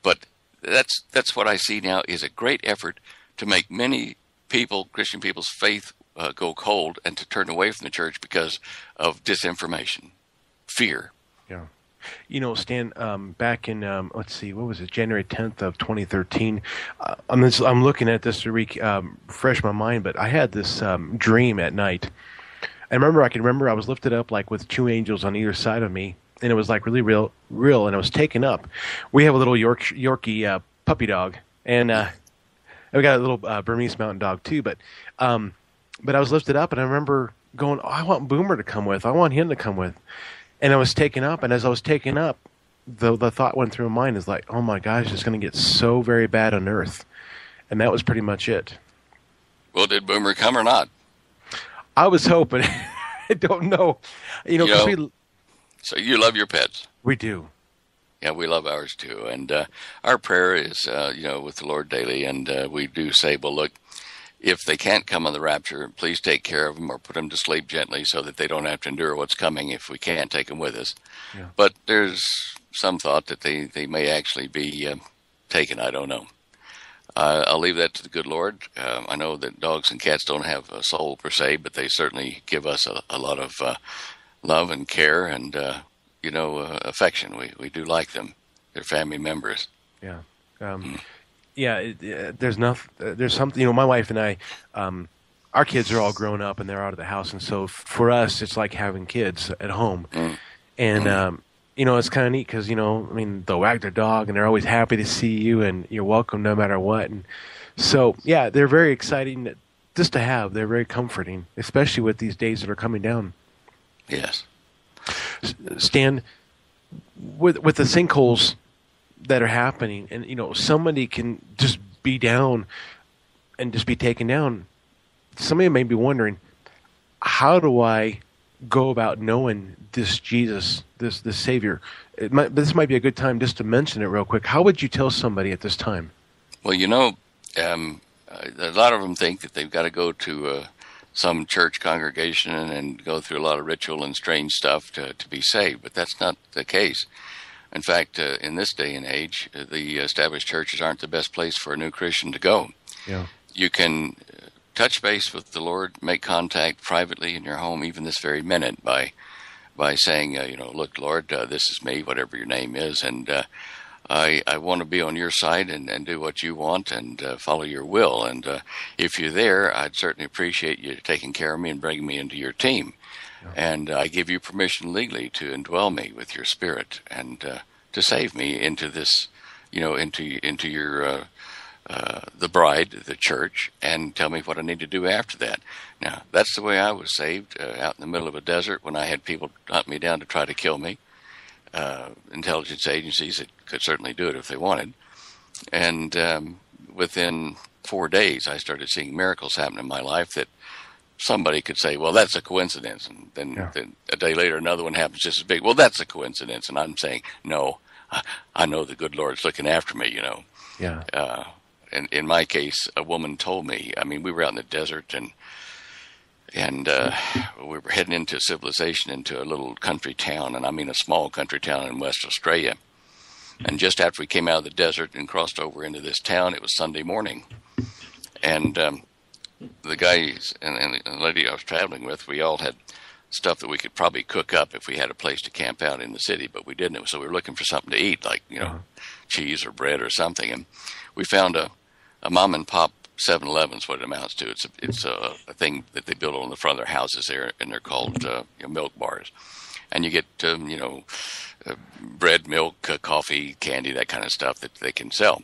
[SPEAKER 3] But that's what I see now is a great effort to make many people, Christian people's faith go cold and to turn away from the church because of disinformation, fear.
[SPEAKER 2] Yeah. Stan, back in, let's see, what was it, January 10th of 2013, I'm looking at this to refresh my mind, but I had this dream at night. I can remember I was lifted up like with two angels on either side of me, and it was like really real, and I was taken up. We have a little Yorkie puppy dog, and we got a little Burmese mountain dog too. But I was lifted up, and I remember going, oh, I want Boomer to come with. I want him to come with. And I was taken up, and as I was taken up, the thought went through my mind is like, oh my gosh, it's going to get so very bad on Earth. And that was pretty much it.
[SPEAKER 3] Well, did Boomer come or not?
[SPEAKER 2] I was hoping. I don't know.
[SPEAKER 3] So you love your pets.
[SPEAKER 2] We do.
[SPEAKER 3] Yeah, we love ours too. And our prayer is, with the Lord daily. And we do say, well, look, if they can't come on the rapture, please take care of them or put them to sleep gently so that they don't have to endure what's coming if we can't take them with us. Yeah. But there's some thought that they may actually be taken. I don't know. I'll leave that to the good Lord. I know that dogs and cats don't have a soul per se, but they certainly give us a lot of love and care and, affection. We do like them. They're family members.
[SPEAKER 2] Yeah. Yeah, there's something, my wife and I, our kids are all grown up and they're out of the house. And so for us, it's like having kids at home. And, it's kind of neat because, they'll wag their dog and they're always happy to see you and you're welcome no matter what. And so, yeah, they're very exciting just to have. They're very comforting, especially with these days that are coming down.
[SPEAKER 3] Yes.
[SPEAKER 2] Stan, with the sinkholes that are happening, and somebody can just be down and just be taken down. Somebody may be wondering, how do I go about knowing this Jesus, this Savior? This might be a good time just to mention it real quick. How would you tell somebody at this time?
[SPEAKER 3] Well, a lot of them think that they've got to go to some church congregation and go through a lot of ritual and strange stuff to be saved, but that's not the case. In fact, in this day and age, the established churches aren't the best place for a new Christian to go.
[SPEAKER 2] Yeah.
[SPEAKER 3] You can touch base with the Lord, make contact privately in your home, even this very minute, by saying, look, Lord, this is me, whatever your name is, and I want to be on your side and do what you want and follow your will. And if you're there, I'd certainly appreciate you taking care of me and bringing me into your team. And I give you permission legally to indwell me with your spirit and to save me into this, into your the bride, the church, and tell me what I need to do after that. Now, that's the way I was saved, out in the middle of a desert when I had people hunt me down to try to kill me. Intelligence agencies that could certainly do it if they wanted. And within 4 days, I started seeing miracles happen in my life that somebody could say, well, that's a coincidence. And then a day later, another one happens just as big. Well, that's a coincidence. And I'm saying, no, I know the good Lord's looking after me,
[SPEAKER 2] Yeah.
[SPEAKER 3] And in my case, a woman told me, we were out in the desert and we were heading into civilization, into a little country town, and a small country town in West Australia. And just after we came out of the desert and crossed over into this town, it was Sunday morning. And the guys and the lady I was traveling with, we all had stuff that we could probably cook up if we had a place to camp out in the city, but we didn't. So we were looking for something to eat, like, cheese or bread or something. And we found a mom and pop 7-Eleven is what it amounts to. It's a thing that they build on the front of their houses there, and they're called milk bars. And you get bread, milk, coffee, candy, that kind of stuff that they can sell.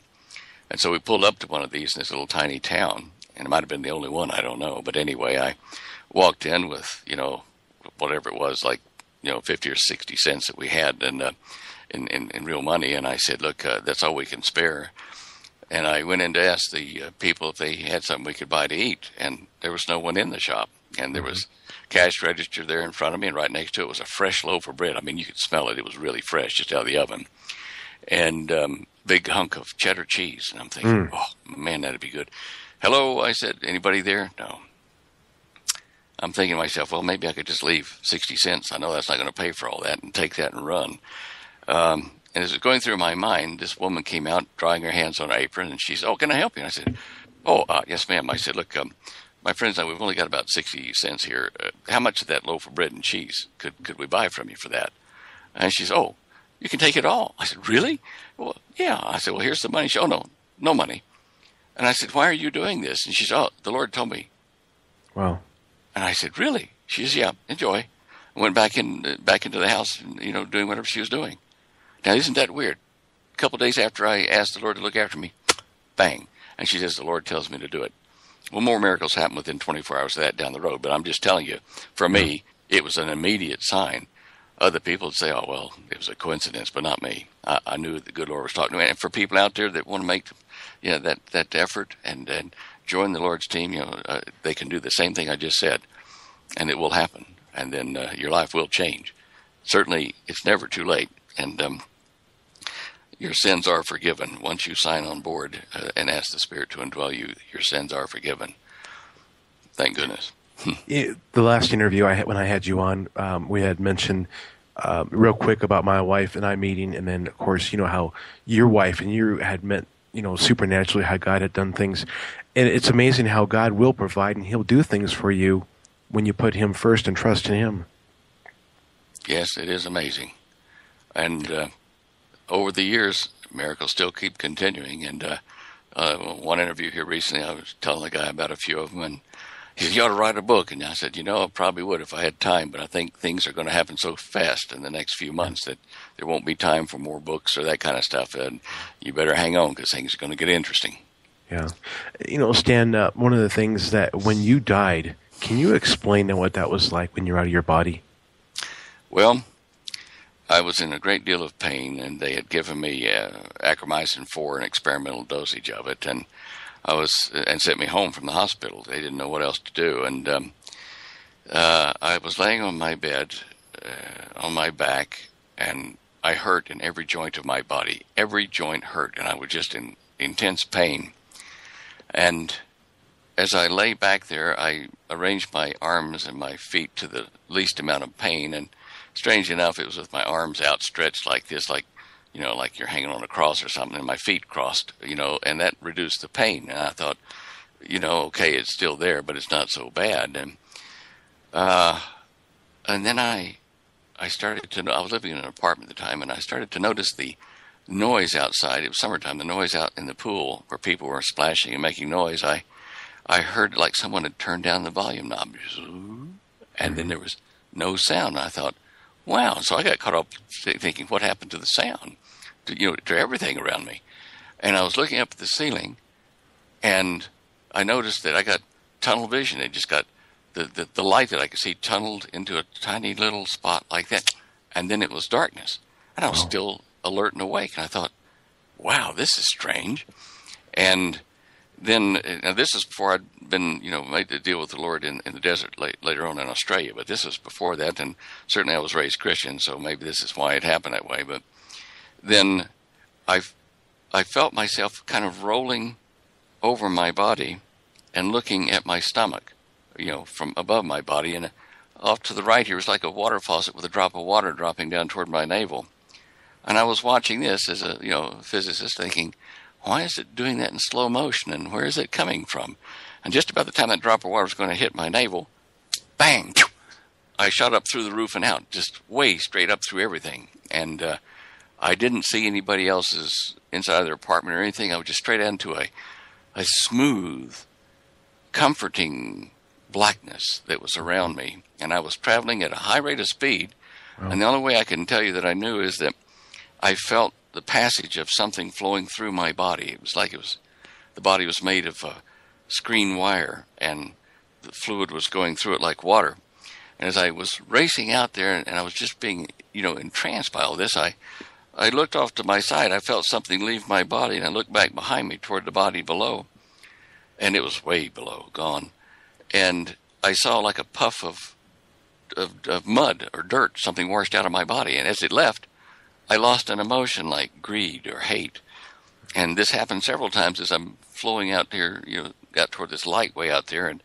[SPEAKER 3] And so we pulled up to one of these in this little tiny town, and it might have been the only one, I don't know. But anyway, I walked in with whatever it was, like 50 or 60 cents that we had, and in real money. And I said, look, that's all we can spare. And I went in to ask the people if they had something we could buy to eat, and there was no one in the shop. And there was cash register there in front of me, and right next to it was a fresh loaf of bread. You could smell it. It was really fresh, just out of the oven. And big hunk of cheddar cheese. And I'm thinking, oh, man, that'd be good. Hello, I said, anybody there? No. I'm thinking to myself, well, maybe I could just leave 60 cents. I know that's not going to pay for all that, and take that and run. And as it was going through my mind, this woman came out, drying her hands on her apron, and she said, oh, can I help you? And I said, yes, ma'am. I said, look, my friends and I, we've only got about 60 cents here. How much of that loaf of bread and cheese could we buy from you for that? And she said, oh, you can take it all. I said, really? Well, yeah. I said, well, here's the money. She said, oh, no money. And I said, why are you doing this? And she said, oh, the Lord told me.
[SPEAKER 2] Wow.
[SPEAKER 3] And I said, really? She says, yeah, enjoy. I went back into the house, and, doing whatever she was doing. Now, isn't that weird? A couple of days after I asked the Lord to look after me, bang. And she says, the Lord tells me to do it. Well, more miracles happen within 24 hours of that down the road. But I'm just telling you, for me, it was an immediate sign. Other people would say, oh, well, it was a coincidence, but not me. I knew the good Lord was talking to me. And for people out there that want to make that effort and join the Lord's team, they can do the same thing I just said, and it will happen. And then your life will change. Certainly, it's never too late. And your sins are forgiven. Once you sign on board and ask the Spirit to indwell you, your sins are forgiven. Thank goodness.
[SPEAKER 2] The last interview when I had you on, we had mentioned real quick about my wife and I meeting, and then, of course, how your wife and you had met, supernaturally, how God had done things. And it's amazing how God will provide, and He'll do things for you when you put Him first and trust in Him.
[SPEAKER 3] Yes, it is amazing. And over the years, miracles still keep continuing. And one interview here recently, I was telling the guy about a few of them, and he said, you ought to write a book. And I said, I probably would if I had time, but I think things are going to happen so fast in the next few months that there won't be time for more books or that kind of stuff. And you better hang on, because things are going to get interesting.
[SPEAKER 2] Yeah. Stan, one of the things that when you died, can you explain what that was like when you're out of your body?
[SPEAKER 3] Well, I was in a great deal of pain, and they had given me acromycin for an experimental dosage of it, and sent me home from the hospital. They didn't know what else to do, and I was laying on my bed, on my back, and I hurt in every joint of my body. Every joint hurt, and I was just in intense pain. And as I lay back there, I arranged my arms and my feet to the least amount of pain, and strange enough, it was with my arms outstretched like this, like you're hanging on a cross or something, and my feet crossed, and that reduced the pain. And I thought, okay, it's still there, but it's not so bad. And then I started to know, I was living in an apartment at the time, and I started to notice the noise outside. It was summertime, the noise out in the pool where people were splashing and making noise. I heard like someone had turned down the volume knob, and then there was no sound. And I thought, wow. So I got caught up thinking, what happened to the sound, to everything around me? And I was looking up at the ceiling, and I noticed that I got tunnel vision. It just got the light that I could see tunneled into a tiny little spot like that. And then it was darkness. And I was still alert and awake. And I thought, wow, this is strange. And then, now this is before I'd been, made to deal with the Lord in the desert later on in Australia. But this was before that, and certainly I was raised Christian, so maybe this is why it happened that way. But then I felt myself kind of rolling over my body and looking at my stomach, from above my body. And off to the right here was like a water faucet with a drop of water dropping down toward my navel. And I was watching this as a physicist, thinking, why is it doing that in slow motion, and where is it coming from? And just about the time that drop of water was going to hit my navel, bang, I shot up through the roof and out, just way straight up through everything. And I didn't see anybody else's inside of their apartment or anything. I was just straight out into a smooth, comforting blackness that was around me. And I was traveling at a high rate of speed. Wow. And the only way I can tell you that I knew is that I felt the passage of something flowing through my body. It was like the body was made of screen wire, and the fluid was going through it like water. And as I was racing out there, and I was just being, entranced by all this, I looked off to my side. I felt something leave my body, and I looked back behind me toward the body below, and it was way below, gone. And I saw like a puff of mud or dirt, something washed out of my body. And as it left, I lost an emotion like greed or hate. And this happened several times as I'm flowing out there, got toward this light way out there, and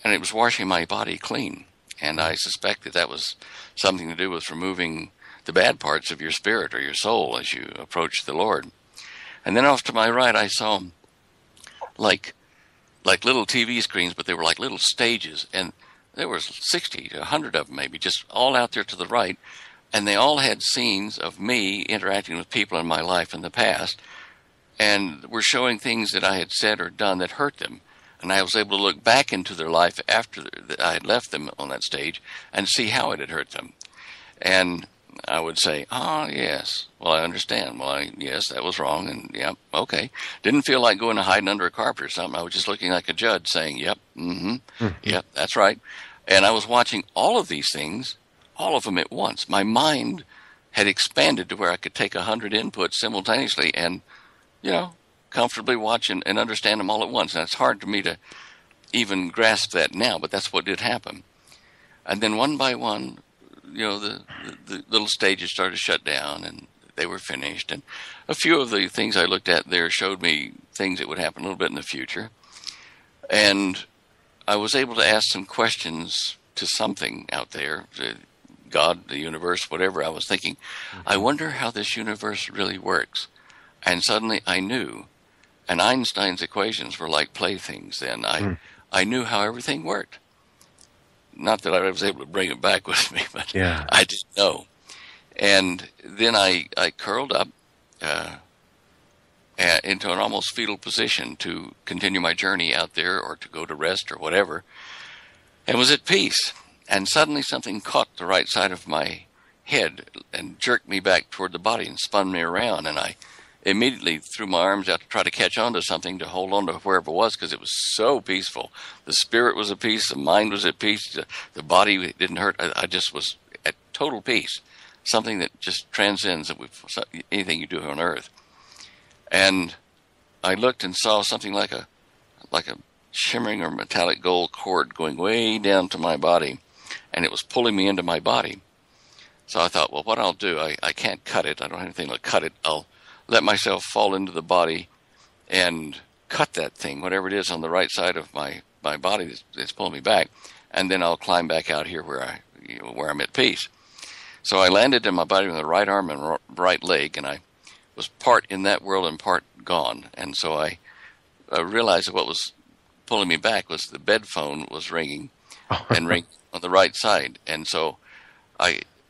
[SPEAKER 3] it was washing my body clean. And I suspect that was something to do with removing the bad parts of your spirit or your soul as you approach the Lord. And then off to my right, I saw like little TV screens, but they were like little stages, and there was 60 to 100 of them maybe, just all out there to the right. And they all had scenes of me interacting with people in my life in the past, and were showing things that I had said or done that hurt them. And I was able to look back into their life after I had left them on that stage and see how it had hurt them. And I would say, oh, yes, well, I understand. Well, yes, that was wrong. And, yep, okay. Didn't feel like going and hiding under a carpet or something. I was just looking like a judge saying, yep, yep, that's right. And I was watching all of these things, all of them at once. My mind had expanded to where I could take 100 inputs simultaneously and, comfortably watch and understand them all at once. And it's hard for me to even grasp that now, but that's what did happen. And then one by one, the little stages started to shut down, and they were finished. And a few of the things I looked at there showed me things that would happen a little bit in the future. And I was able to ask some questions to something out there, to God, the universe, whatever. I was thinking, I wonder how this universe really works. And suddenly I knew. And Einstein's equations were like playthings then. I knew how everything worked. Not that I was able to bring it back with me, but I didn't know. And then I curled up into an almost fetal position to continue my journey out there or to go to rest or whatever, and was at peace. And suddenly something caught the right side of my head and jerked me back toward the body and spun me around. And I immediately threw my arms out to try to catch on to something, to hold on to wherever it was, because it was so peaceful. The spirit was at peace, the mind was at peace, the body didn't hurt. I just was at total peace, something that just transcends anything you do on earth. And I looked and saw something like a shimmering or metallic gold cord going way down to my body, and it was pulling me into my body. So I thought, well, what I'll do, I can't cut it. I don't have anything to cut it. I'll let myself fall into the body and cut that thing, whatever it is on the right side of my body that's pulling me back, and then I'll climb back out here where I'm at peace. So I landed in my body with the right arm and right leg, and I was part in that world and part gone. And so I realized that what was pulling me back was the bed phone was ringing and ringing on the right side. And so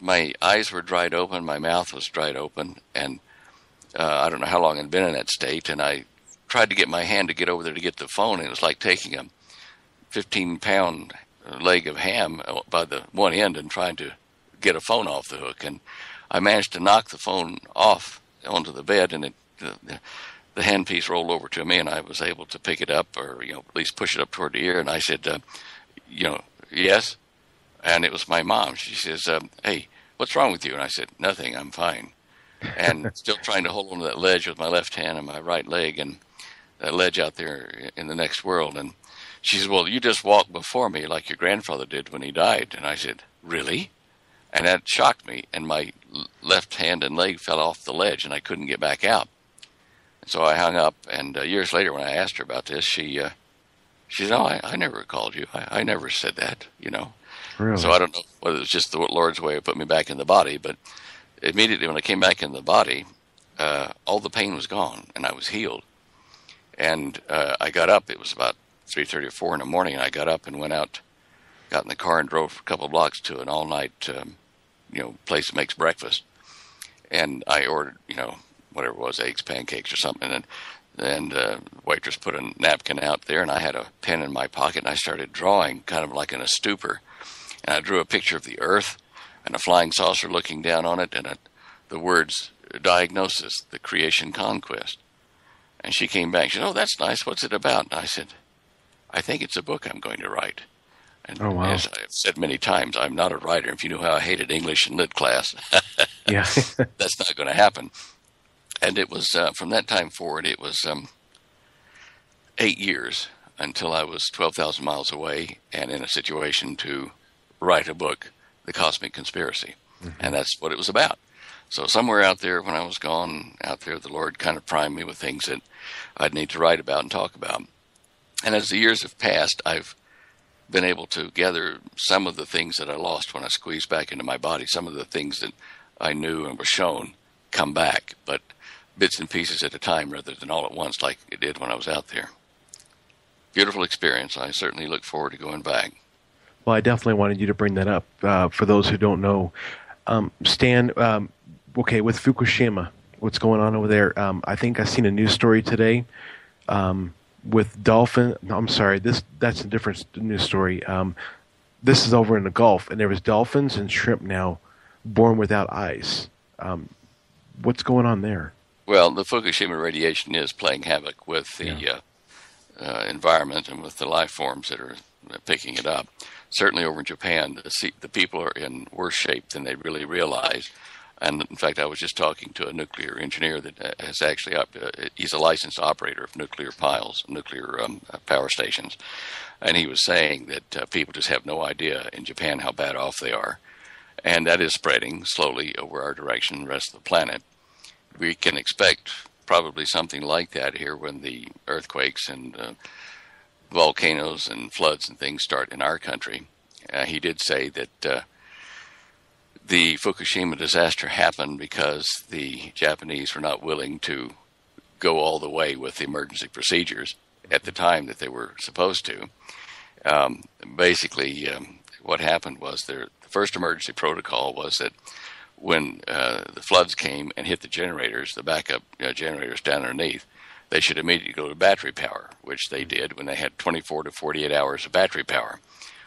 [SPEAKER 3] my eyes were dried open, my mouth was dried open, and I don't know how long I'd been in that state, and I tried to get my hand to get over there to get the phone, and it was like taking a 15-pound leg of ham by the one end and trying to get a phone off the hook. And I managed to knock the phone off onto the bed, and the handpiece rolled over to me, and I was able to pick it up, or at least push it up toward the ear. And I said, yes. And it was my mom. She says, hey, what's wrong with you? And I said, nothing, I'm fine. And still trying to hold on to that ledge with my left hand and my right leg, and that ledge out there in the next world. And she says, well, you just walked before me like your grandfather did when he died. And I said, really? And that shocked me, and my left hand and leg fell off the ledge, and I couldn't get back out. And so I hung up, and years later when I asked her about this, she said, oh, I never called you. I never said that,
[SPEAKER 2] Really?
[SPEAKER 3] So I don't know whether it was just the Lord's way of putting me back in the body, but immediately when I came back in the body, all the pain was gone, and I was healed. And I got up. It was about 3:30 or 4 in the morning, and I got up and went out, got in the car and drove a couple of blocks to an all-night, place that makes breakfast. And I ordered, whatever it was, eggs, pancakes or something. And the waitress put a napkin out there, and I had a pen in my pocket, and I started drawing kind of like in a stupor. And I drew a picture of the earth and a flying saucer looking down on it, and the words, diagnosis, the creation conquest. And she came back. She said, oh, that's nice. What's it about? And I said, I think it's a book I'm going to write. And as I've said many times, I'm not a writer. If you knew how I hated English in lit class,
[SPEAKER 2] yeah,
[SPEAKER 3] that's not going to happen. And it was, from that time forward, it was 8 years until I was 12,000 miles away and in a situation to write a book, The Cosmic Conspiracy. Mm-hmm. And that's what it was about. So somewhere out there, when I was gone out there, the Lord kind of primed me with things that I'd need to write about and talk about. And as the years have passed, I've been able to gather some of the things that I lost when I squeezed back into my body. Some of the things that I knew and were shown come back, but bits and pieces at a time rather than all at once like it did when I was out there. Beautiful experience. I certainly look forward to going back.
[SPEAKER 2] Well, I definitely wanted you to bring that up. For those who don't know, Stan, okay, with Fukushima, what's going on over there? I think I seen a news story today with dolphin. No, I'm sorry. That's a different news story. This is over in the Gulf, and there was dolphins and shrimp now born without eyes. What's going on there?
[SPEAKER 3] Well, the Fukushima radiation is playing havoc with the environment and with the life forms that are picking it up. Certainly over in Japan, the people are in worse shape than they really realize. And in fact, I was just talking to a nuclear engineer that has actually, he's a licensed operator of nuclear power stations. And he was saying that people just have no idea in Japan how bad off they are. And that is spreading slowly over our direction and the rest of the planet. We can expect probably something like that here when the earthquakes and volcanoes and floods and things start in our country. He did say that the Fukushima disaster happened because the Japanese were not willing to go all the way with the emergency procedures at the time that they were supposed to. Basically, what happened was the first emergency protocol was that when the floods came and hit the generators, the backup generators down underneath, they should immediately go to battery power, which they did when they had 24 to 48 hours of battery power.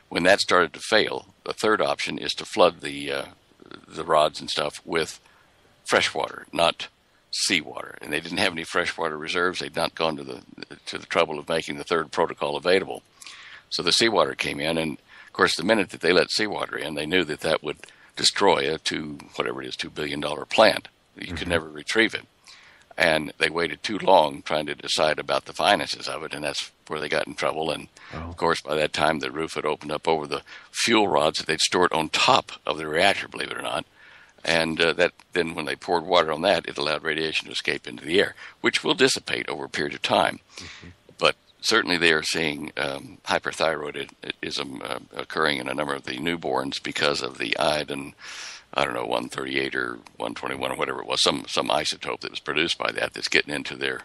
[SPEAKER 3] When that started to fail, the third option is to flood the rods and stuff with fresh water, not seawater. And they didn't have any freshwater reserves. They'd not gone to the trouble of making the third protocol available. So the seawater came in, and of course, the minute that they let seawater in, they knew that that would destroy a $2 billion plant. You could never retrieve it. And they waited too long trying to decide about the finances of it, and that's where they got in trouble. And, of course, by that time, the roof had opened up over the fuel rods that they'd stored on top of the reactor, believe it or not. And then when they poured water on that, it allowed radiation to escape into the air, which will dissipate over a period of time. But certainly they are seeing hyperthyroidism occurring in a number of the newborns because of the iodine, 138 or 121 or whatever it was, some isotope that was produced by that's getting into their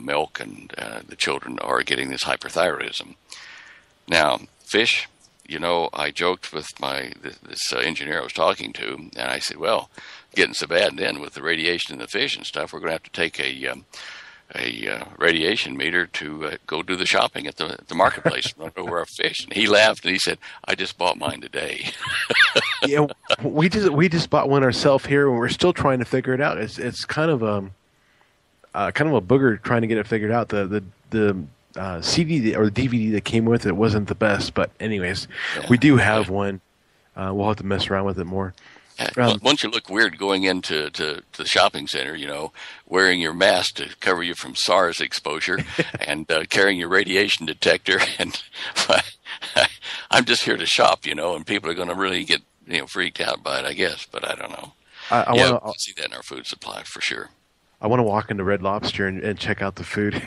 [SPEAKER 3] milk, and the children are getting this hyperthyroidism. Now, fish, I joked with this engineer I was talking to, and I said, well, getting so bad then with the radiation in the fish and stuff, we're going to have to take a radiation meter to go do the shopping at the marketplace, run over our fish. And he laughed and he said, I just bought mine today.
[SPEAKER 2] Yeah, we just bought one ourselves here, and we're still trying to figure it out. It's kind of a booger trying to get it figured out. The CD or the DVD that came with it wasn't the best, but anyways, we do have one. We'll have to mess around with it more.
[SPEAKER 3] Once you look weird going into the shopping center, wearing your mask to cover you from SARS exposure and carrying your radiation detector. And I'm just here to shop, and people are going to really get freaked out by it, I guess. But I don't know. I want to see that in our food supply for sure.
[SPEAKER 2] I want to walk into Red Lobster and check out the food.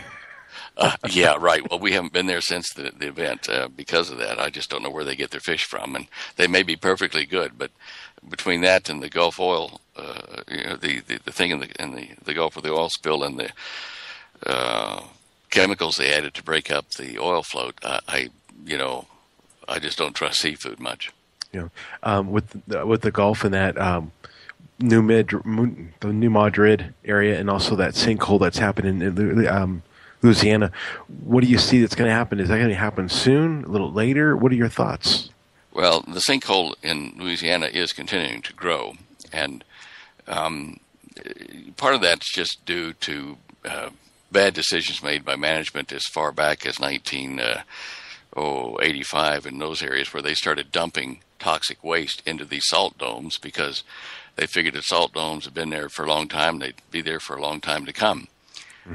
[SPEAKER 3] Yeah, right. Well, we haven't been there since the event because of that. I just don't know where they get their fish from, and they may be perfectly good, but between that and the Gulf oil, the thing in the Gulf of the oil spill and the chemicals they added to break up the oil float, I just don't trust seafood much.
[SPEAKER 2] With the Gulf and that the New Madrid area, and also that sinkhole that's happening in Louisiana. What do you see that's going to happen? Is that going to happen soon, a little later? What are your thoughts?
[SPEAKER 3] Well, the sinkhole in Louisiana is continuing to grow, and part of that's just due to bad decisions made by management as far back as 1985 in those areas where they started dumping toxic waste into these salt domes because they figured that salt domes had been there for a long time. They'd be there for a long time to come.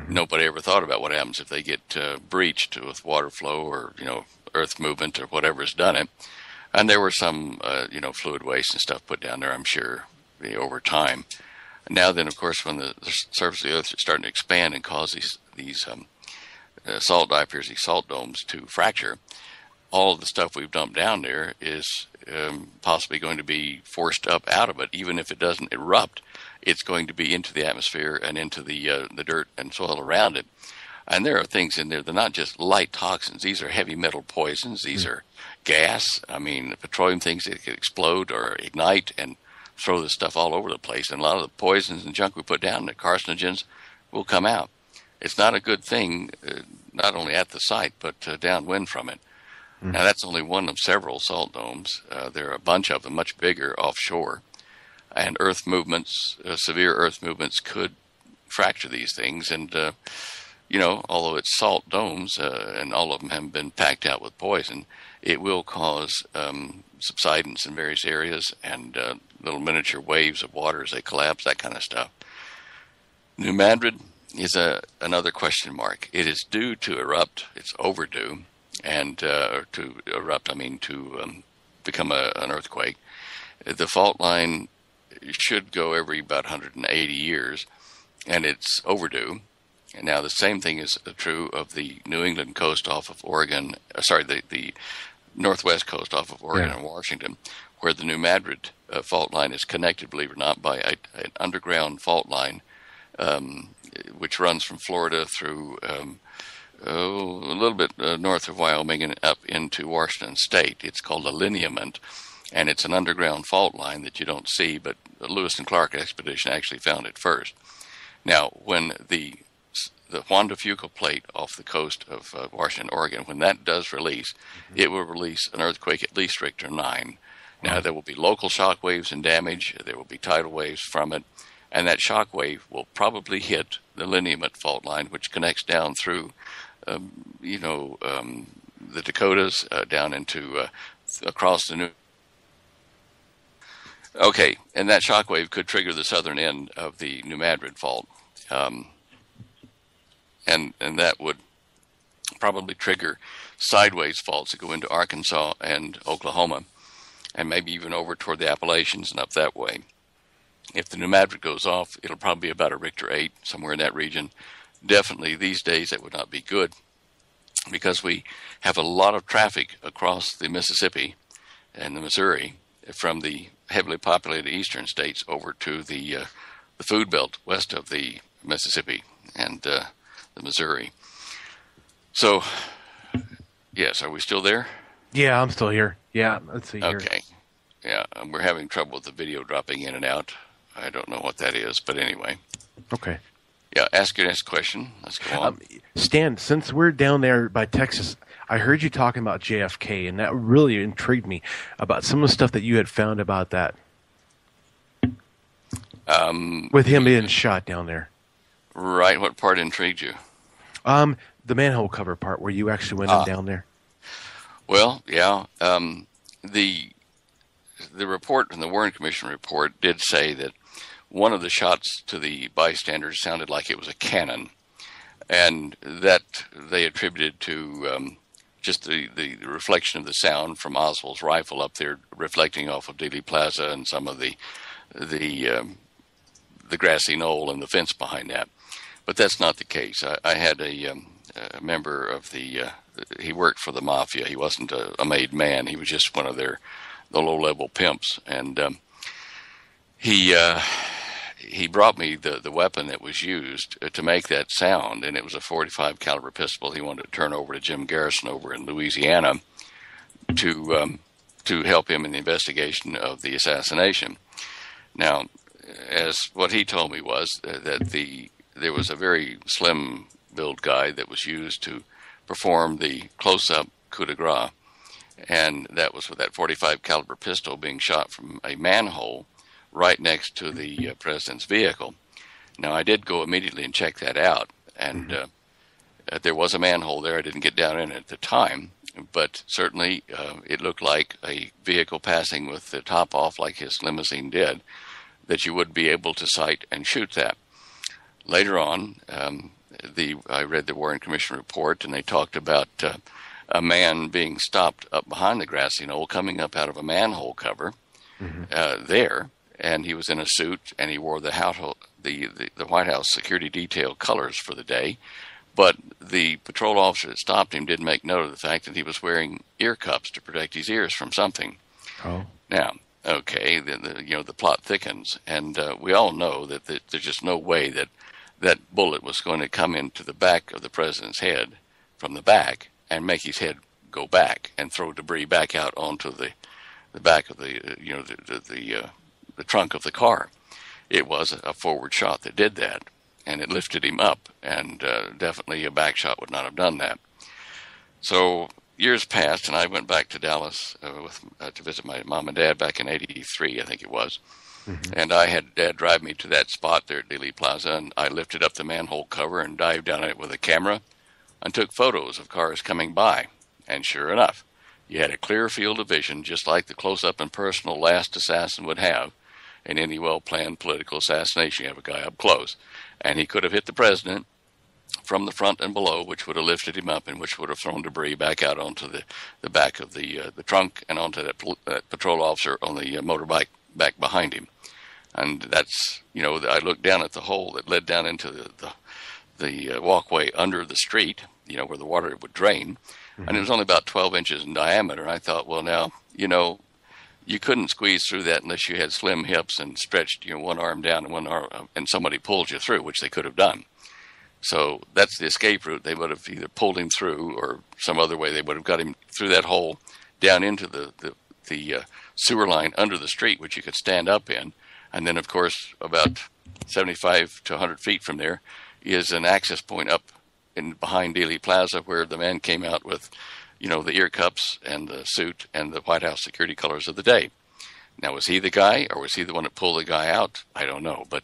[SPEAKER 3] Nobody ever thought about what happens if they get breached with water flow or earth movement or whatever's done it. And there were some fluid waste and stuff put down there, I'm sure, over time. Now then, of course, when the surface of the earth is starting to expand and cause these salt diapers, these salt domes to fracture, all of the stuff we've dumped down there is possibly going to be forced up out of it. Even if it doesn't erupt, it's going to be into the atmosphere and into the dirt and soil around it. And there are things in there that are not just light toxins. These are heavy metal poisons. These are gas. Petroleum things that could explode or ignite and throw this stuff all over the place. And a lot of the poisons and junk we put down, the carcinogens, will come out. It's not a good thing not only at the site, but downwind from it. Now, that's only one of several salt domes. There are a bunch of them, much bigger, offshore. And earth movements, severe earth movements, could fracture these things. And, although it's salt domes, and all of them have been packed out with poison, it will cause subsidence in various areas and little miniature waves of water as they collapse, that kind of stuff. New Madrid is another question mark. It is due to erupt. It's overdue. And to erupt, to become an earthquake. The fault line should go every about 180 years, and it's overdue. And now the same thing is true of the New England coast off of Oregon, the northwest coast off of Oregon and Washington, where the New Madrid fault line is connected, believe it or not, by an underground fault line, which runs from Florida through a little bit north of Wyoming and up into Washington State. It's called a lineament, and it's an underground fault line that you don't see, but the Lewis and Clark expedition actually found it first. Now, when the Juan de Fuca plate off the coast of Washington, Oregon, when that does release, it will release an earthquake at least Richter 9. Now, there will be local shock waves and damage. There will be tidal waves from it, and that shock wave will probably hit the lineament fault line, which connects down through the Dakotas down into across the New. Okay, and that shock wave could trigger the southern end of the New Madrid fault, and that would probably trigger sideways faults that go into Arkansas and Oklahoma, and maybe even over toward the Appalachians and up that way. If the New Madrid goes off, it'll probably be about a Richter 8, somewhere in that region. Definitely these days that would not be good, because we have a lot of traffic across the Mississippi and the Missouri from the heavily populated eastern states over to the food belt west of the Mississippi and the Missouri. So, yes, are we still there?
[SPEAKER 2] Yeah, I'm still here. Yeah, let's see here.
[SPEAKER 3] Okay. Yeah, we're having trouble with the video dropping in and out. I don't know what that is, but anyway.
[SPEAKER 2] Okay.
[SPEAKER 3] Yeah, ask your next question. Let's go on.
[SPEAKER 2] Stan, since we're down there by Texas, I heard you talking about JFK, and that really intrigued me about some of the stuff that you had found about that. With him being shot down there.
[SPEAKER 3] Right. What part intrigued you?
[SPEAKER 2] The manhole cover part, where you actually went in down there.
[SPEAKER 3] Well, yeah. The report from the Warren Commission report did say that one of the shots to the bystanders sounded like it was a cannon, and that they attributed to just the reflection of the sound from Oswald's rifle up there reflecting off of Dealey Plaza and some of the grassy knoll and the fence behind that. But that's not the case. I had a member of the he worked for the mafia. He wasn't a made man. He was just one of the low-level pimps, and he brought me the weapon that was used to make that sound, and it was a .45 caliber pistol. He wanted to turn over to Jim Garrison over in Louisiana to help him in the investigation of the assassination. Now, as what he told me was that there was a very slim build guy that was used to perform the close-up coup de grace, and that was with that .45 caliber pistol being shot from a manhole right next to the president's vehicle. Now, I did go immediately and check that out, and there was a manhole there. I didn't get down in it at the time, but certainly it looked like a vehicle passing with the top off like his limousine did, that you would be able to sight and shoot that. Later on, I read the Warren Commission report, and they talked about a man being stopped up behind the grassy knoll, coming up out of a manhole cover there, and he was in a suit, and he wore the White House security detail colors for the day. But the patrol officer that stopped him did make note of the fact that he was wearing ear cups to protect his ears from something. Oh. Now, okay, the plot thickens, and we all know that there's just no way that that bullet was going to come into the back of the president's head from the back and make his head go back and throw debris back out onto the back of the trunk of the car. It was a forward shot that did that, and it lifted him up, and definitely a back shot would not have done that. So years passed, and I went back to Dallas to visit my mom and dad back in '83, I think it was. Mm-hmm. And I had Dad drive me to that spot there at Dealey Plaza, and I lifted up the manhole cover and dived down it with a camera and took photos of cars coming by. And sure enough, you had a clear field of vision, just like the close-up and personal last assassin would have in any well-planned political assassination. You have a guy up close, and he could have hit the president from the front and below, which would have lifted him up and which would have thrown debris back out onto the back of the trunk and onto that patrol officer on the motorbike back behind him. And that's, I looked down at the hole that led down into the walkway under the street, where the water would drain. Mm-hmm. And it was only about 12 inches in diameter. And I thought, well, now, you couldn't squeeze through that unless you had slim hips and stretched, one arm down and one arm, and somebody pulled you through, which they could have done. So that's the escape route. They would have either pulled him through or some other way they would have got him through that hole down into the sewer line under the street, which you could stand up in. And then, of course, about 75 to 100 feet from there is an access point up in behind Dealey Plaza where the man came out with, the ear cups and the suit and the White House security colors of the day. Now, was he the guy or was he the one that pulled the guy out? I don't know. But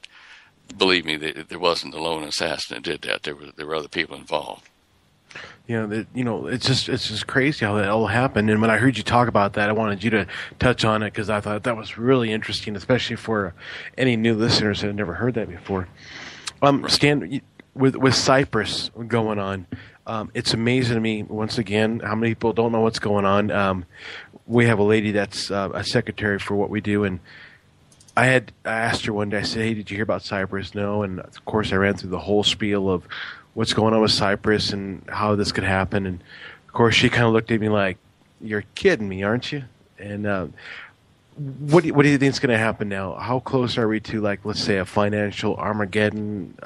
[SPEAKER 3] believe me, there wasn't a lone assassin that did that. There were other people involved.
[SPEAKER 2] It's just crazy how that all happened. And when I heard you talk about that, I wanted you to touch on it because I thought that was really interesting, especially for any new listeners that had never heard that before. Right. Stan, with Cyprus going on, it's amazing to me once again how many people don't know what's going on. We have a lady that's a secretary for what we do, and I asked her one day. I said, "Hey, did you hear about Cyprus?" No, and of course I ran through the whole spiel of what's going on with Cyprus and how this could happen. And of course, she kind of looked at me like, "You're kidding me, aren't you?" And what do you think is going to happen now? How close are we to, like, let's say, a financial Armageddon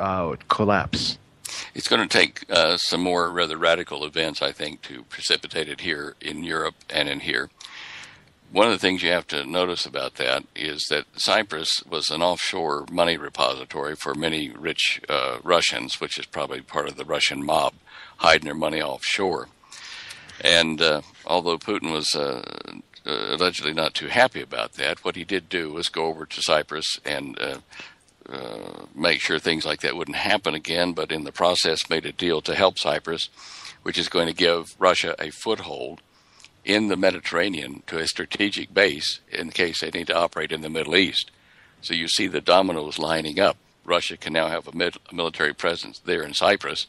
[SPEAKER 2] collapse?
[SPEAKER 3] It's going to take some more rather radical events, I think, to precipitate it here in Europe and in here. One of the things you have to notice about that is that Cyprus was an offshore money repository for many rich Russians, which is probably part of the Russian mob hiding their money offshore. And although Putin was allegedly not too happy about that, what he did do was go over to Cyprus and make sure things like that wouldn't happen again, but in the process made a deal to help Cyprus, which is going to give Russia a foothold in the Mediterranean to a strategic base in case they need to operate in the Middle East. So you see the dominoes lining up. Russia can now have a military presence there in Cyprus,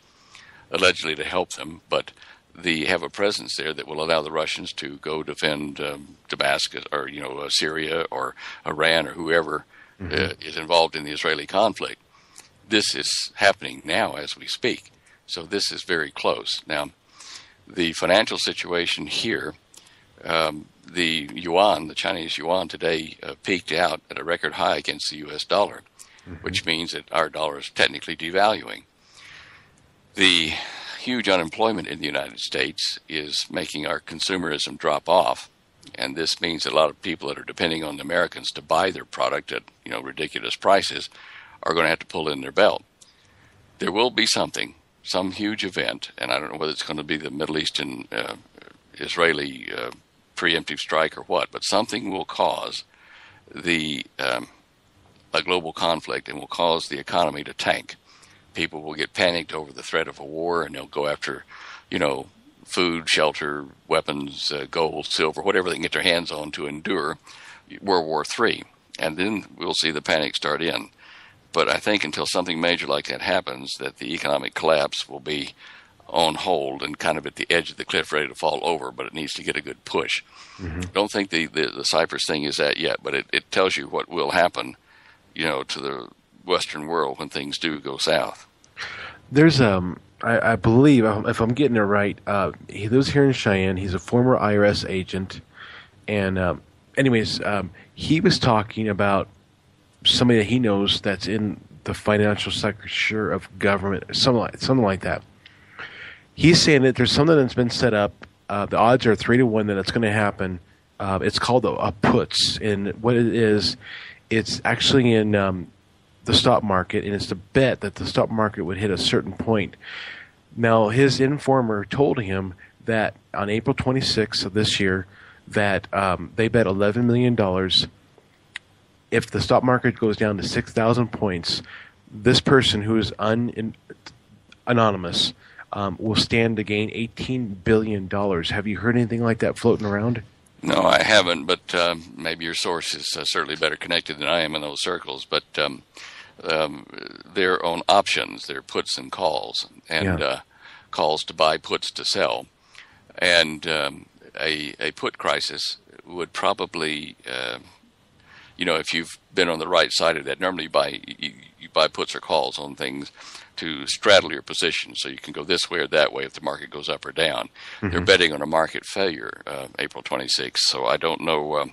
[SPEAKER 3] allegedly to help them, but they have a presence there that will allow the Russians to go defend Damascus or Syria or Iran or whoever is involved in the Israeli conflict. This is happening now as we speak. So this is very close. Now, the financial situation here, the yuan, the Chinese yuan today peaked out at a record high against the U.S. dollar, which means that our dollar is technically devaluing. The huge unemployment in the United States is making our consumerism drop off, and this means that a lot of people that are depending on the Americans to buy their product at ridiculous prices are going to have to pull in their belt. There will be some huge event, and I don't know whether it's going to be the Middle Eastern Israeli preemptive strike or what, but something will cause a global conflict and will cause the economy to tank. People will get panicked over the threat of a war, and they'll go after, food, shelter, weapons, gold, silver, whatever they can get their hands on to endure World War III. And then we'll see the panic start in. But I think until something major like that happens, that the economic collapse will be on hold and kind of at the edge of the cliff ready to fall over, but it needs to get a good push. Don't think the Cyprus thing is that yet, but it tells you what will happen, to the Western world when things do go south.
[SPEAKER 2] There's I believe, if I'm getting it right, he lives here in Cheyenne. He's a former IRS agent, and he was talking about somebody that he knows that's in the financial sector of government, something like that. He's saying that there's something that's been set up. The odds are 3-1 that it's going to happen. It's called a puts, and what it is, it's actually in the stock market, and it's to bet that the stock market would hit a certain point. Now, his informer told him that on April 26th of this year, that they bet $11 million. If the stock market goes down to 6,000 points, this person who is anonymous will stand to gain $18 billion. Have you heard anything like that floating around?
[SPEAKER 3] No, I haven't, but maybe your source is certainly better connected than I am in those circles. But they're on options. They're puts and calls, and calls to buy, puts to sell. And a put crisis would probably, if you've been on the right side of that, normally you buy puts or calls on things to straddle your position, so you can go this way or that way if the market goes up or down. Mm-hmm. They're betting on a market failure, April 26th. So I don't know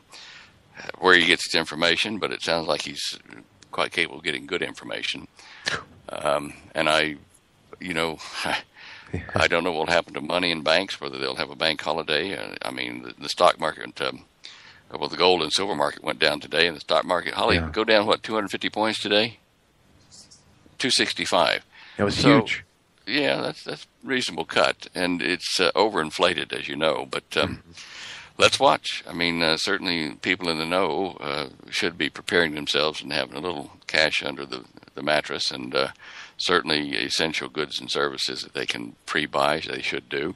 [SPEAKER 3] where he gets his information, but it sounds like he's quite capable of getting good information. And I don't know what will happen to money in banks, whether they'll have a bank holiday. The stock market, the gold and silver market went down today, and the stock market, Holly, go down, 250 points today? 265.
[SPEAKER 2] That was huge.
[SPEAKER 3] Yeah, that's reasonable cut, and it's overinflated, as you know. But let's watch. Certainly people in the know should be preparing themselves and having a little cash under the mattress, and certainly essential goods and services that they can pre-buy, they should do.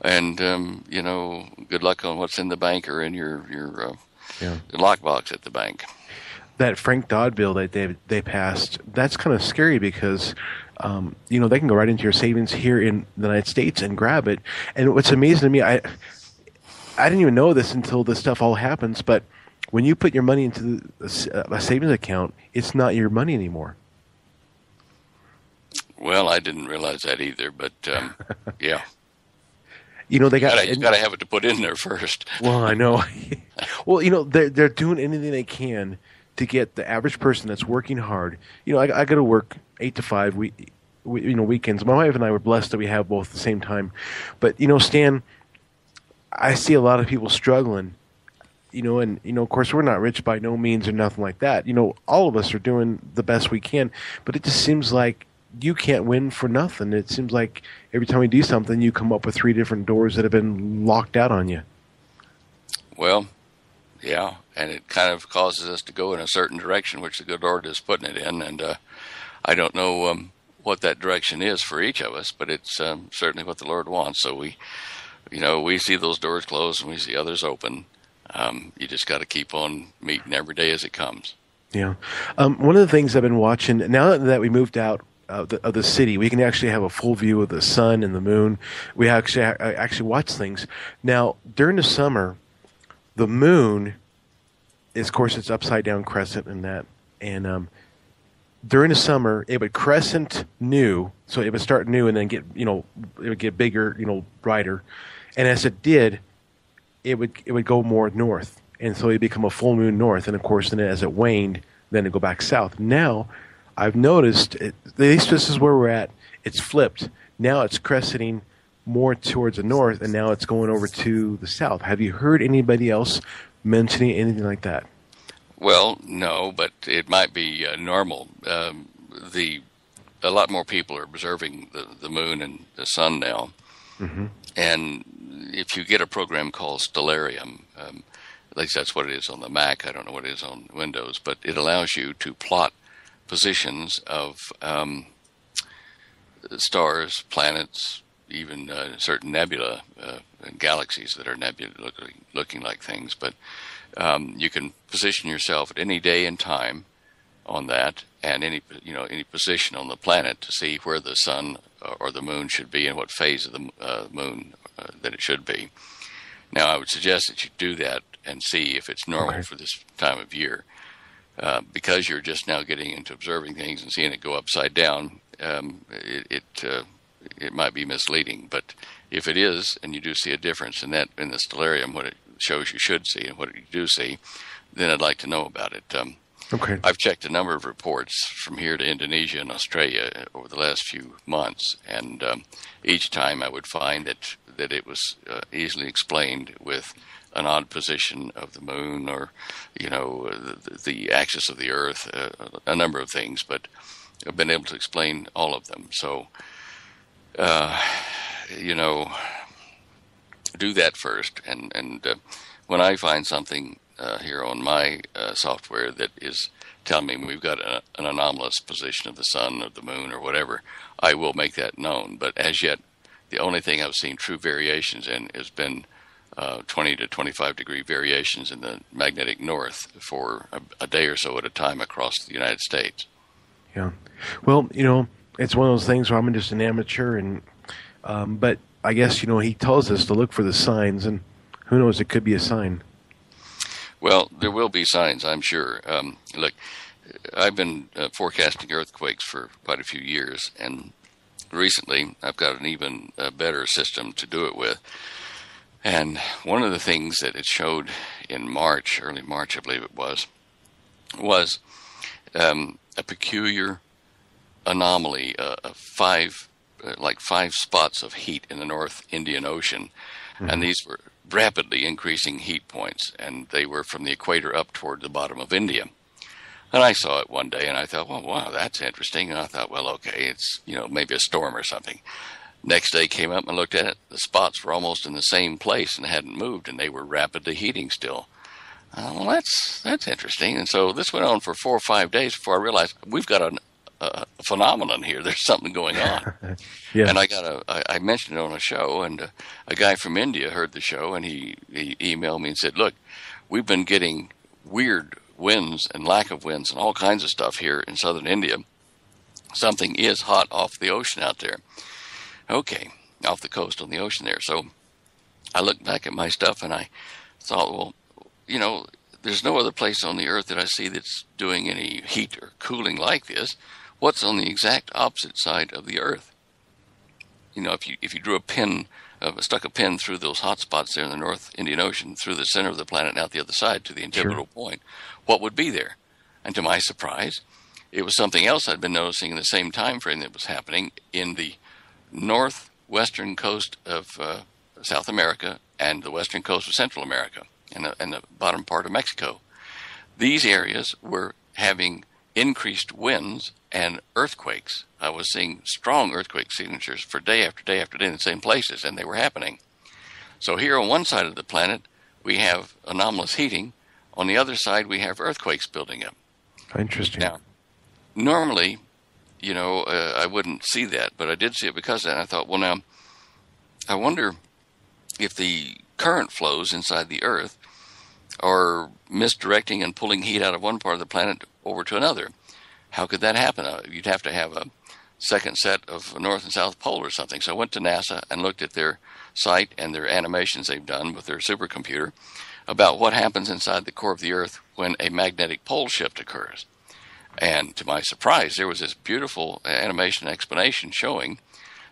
[SPEAKER 3] And good luck on what's in the bank or in your lockbox at the bank.
[SPEAKER 2] That Frank Dodd bill that they passed, that's kind of scary because, they can go right into your savings here in the United States and grab it. And what's amazing to me, I didn't even know this until this stuff all happens, but when you put your money into a savings account, it's not your money anymore.
[SPEAKER 3] Well, I didn't realize that either, but yeah.
[SPEAKER 2] They got
[SPEAKER 3] you got to have it to put in there first.
[SPEAKER 2] Well, I know. Well, they're doing anything they can to get the average person that's working hard. I got to work 8 to 5 weekends. My wife and I were blessed that we have both at the same time. But Stan, I see a lot of people struggling. And of course we're not rich by no means or nothing like that. All of us are doing the best we can, but it just seems like you can't win for nothing. It seems like every time we do something, you come up with 3 different doors that have been locked out on you.
[SPEAKER 3] Well, yeah, and it kind of causes us to go in a certain direction, which the good Lord is putting it in. And I don't know what that direction is for each of us, but it's certainly what the Lord wants. So we see those doors closed and we see others open. You just got to keep on meeting every day as it comes. Yeah.
[SPEAKER 2] One of the things I've been watching, now that we moved out of the city, we can actually have a full view of the sun and the moon. We actually watch things. Now, during the summer, the moon is, of course, it's upside down crescent and that. And during the summer, it would crescent new, so it would start new and then get, it would get bigger, brighter. And as it did, it would go more north. And so it would become a full moon north. And, of course, then as it waned, then it would go back south. Now, I've noticed, at least this is where we're at, it's flipped. Now it's crescenting more towards the north, and now it's going over to the south. Have you heard anybody else mentioning anything like that?
[SPEAKER 3] Well, no, but it might be normal. A lot more people are observing the moon and the sun now. Mm-hmm. And if you get a program called Stellarium, at least that's what it is on the Mac, I don't know what it is on Windows, but it allows you to plot positions of stars, planets, even certain nebula and galaxies that are nebula looking like things. But you can position yourself at any day and time on that, and any position on the planet to see where the sun or the moon should be and what phase of the moon that it should be. Now, I would suggest that you do that and see if it's normal for this time of year. Because you're just now getting into observing things and seeing it go upside down, it might be misleading. But if it is, and you do see a difference in that in the stellarium, what it shows you should see and what you do see, then I'd like to know about it. I've checked a number of reports from here to Indonesia and Australia over the last few months, and each time I would find that it was easily explained with an odd position of the moon, or the axis of the Earth, a number of things, but I've been able to explain all of them. So, do that first, and when I find something here on my software that is telling me we've got an anomalous position of the sun or the moon or whatever, I will make that known. But as yet, the only thing I've seen true variations in has been 20 to 25 degree variations in the magnetic north for a day or so at a time across the United States.
[SPEAKER 2] Yeah. Well, it's one of those things where I'm just an amateur, and but I guess, he tells us to look for the signs, and who knows, it could be a sign.
[SPEAKER 3] Well, there will be signs, I'm sure. Look, I've been forecasting earthquakes for quite a few years, and recently I've got an even better system to do it with. And one of the things that it showed in March, early March, I believe it was a peculiar anomaly of five spots of heat in the North Indian Ocean. Mm-hmm. And these were rapidly increasing heat points, and they were from the equator up toward the bottom of India. And I saw it one day, and I thought, well, wow, that's interesting. And I thought, well, okay, it's, maybe a storm or something. Next day came up and looked at it. The spots were almost in the same place and hadn't moved, and they were rapidly heating still. Well, that's interesting. And so this went on for 4 or 5 days before I realized we've got a phenomenon here. There's something going on. Yeah. And I mentioned it on a show, and a guy from India heard the show, and he emailed me and said, look, we've been getting weird winds and lack of winds and all kinds of stuff here in southern India. Something is hot off the ocean out there. Okay, off the coast on the ocean there. So I looked back at my stuff, and I thought, well, there's no other place on the earth that I see that's doing any heat or cooling like this. What's on the exact opposite side of the earth? If you drew stuck a pin through those hot spots there in the North Indian Ocean, through the center of the planet and out the other side to the integral point, what would be there? And to my surprise, it was something else I'd been noticing in the same time frame that was happening in the northwestern coast of South America and the western coast of Central America and the bottom part of Mexico. These areas were having increased winds and earthquakes. I was seeing strong earthquake signatures for day after day after day in the same places, and they were happening. So here on one side of the planet, we have anomalous heating. On the other side, we have earthquakes building up.
[SPEAKER 2] Interesting.
[SPEAKER 3] Now, normally, I wouldn't see that, but I did see it because of that. And I thought, well, now, I wonder if the current flows inside the Earth are misdirecting and pulling heat out of one part of the planet over to another. How could that happen? You'd have to have a second set of North and South Pole or something. So I went to NASA and looked at their site and their animations they've done with their supercomputer about what happens inside the core of the Earth when a magnetic pole shift occurs. And to my surprise, there was this beautiful animation explanation showing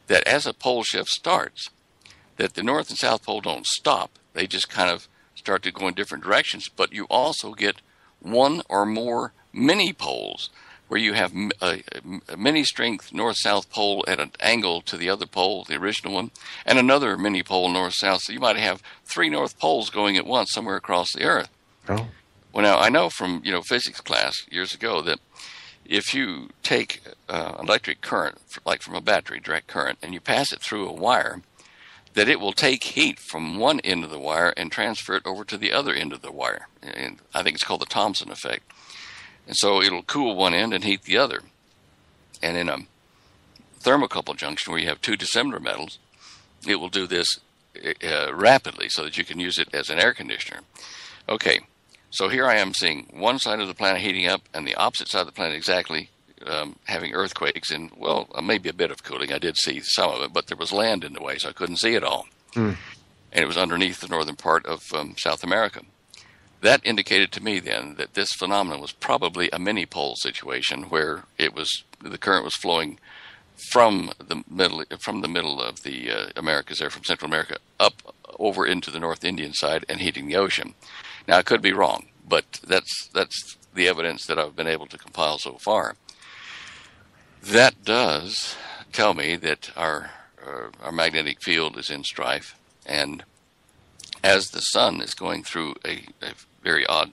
[SPEAKER 3] that as a pole shift starts, that the North and South Pole don't stop. They just kind of start to go in different directions, but you also get one or more mini poles where you have a mini-strength north-south pole at an angle to the other pole, the original one, and another mini pole north-south. So you might have 3 north poles going at once somewhere across the Earth.
[SPEAKER 2] Oh.
[SPEAKER 3] Well, now, I know from physics class years ago that if you take electric current, like from a battery, direct current, and you pass it through a wire, that it will take heat from one end of the wire and transfer it over to the other end of the wire. And I think it's called the Thomson effect. And so it'll cool one end and heat the other. And in a thermocouple junction where you have 2 dissimilar metals, it will do this rapidly so that you can use it as an air conditioner. Okay, so here I am seeing one side of the planet heating up and the opposite side of the planet exactly having earthquakes and, well, maybe a bit of cooling. I did see some of it, but there was land in the way, so I couldn't see it all. And it was underneath the northern part of South America. That indicated to me then that this phenomenon was probably a mini-pole situation where the current was flowing from the middle of the Americas there, from Central America, up over into the North Indian side and heating the ocean. Now, I could be wrong, but that's the evidence that I've been able to compile so far. That does tell me that our magnetic field is in strife, and as the sun is going through a very odd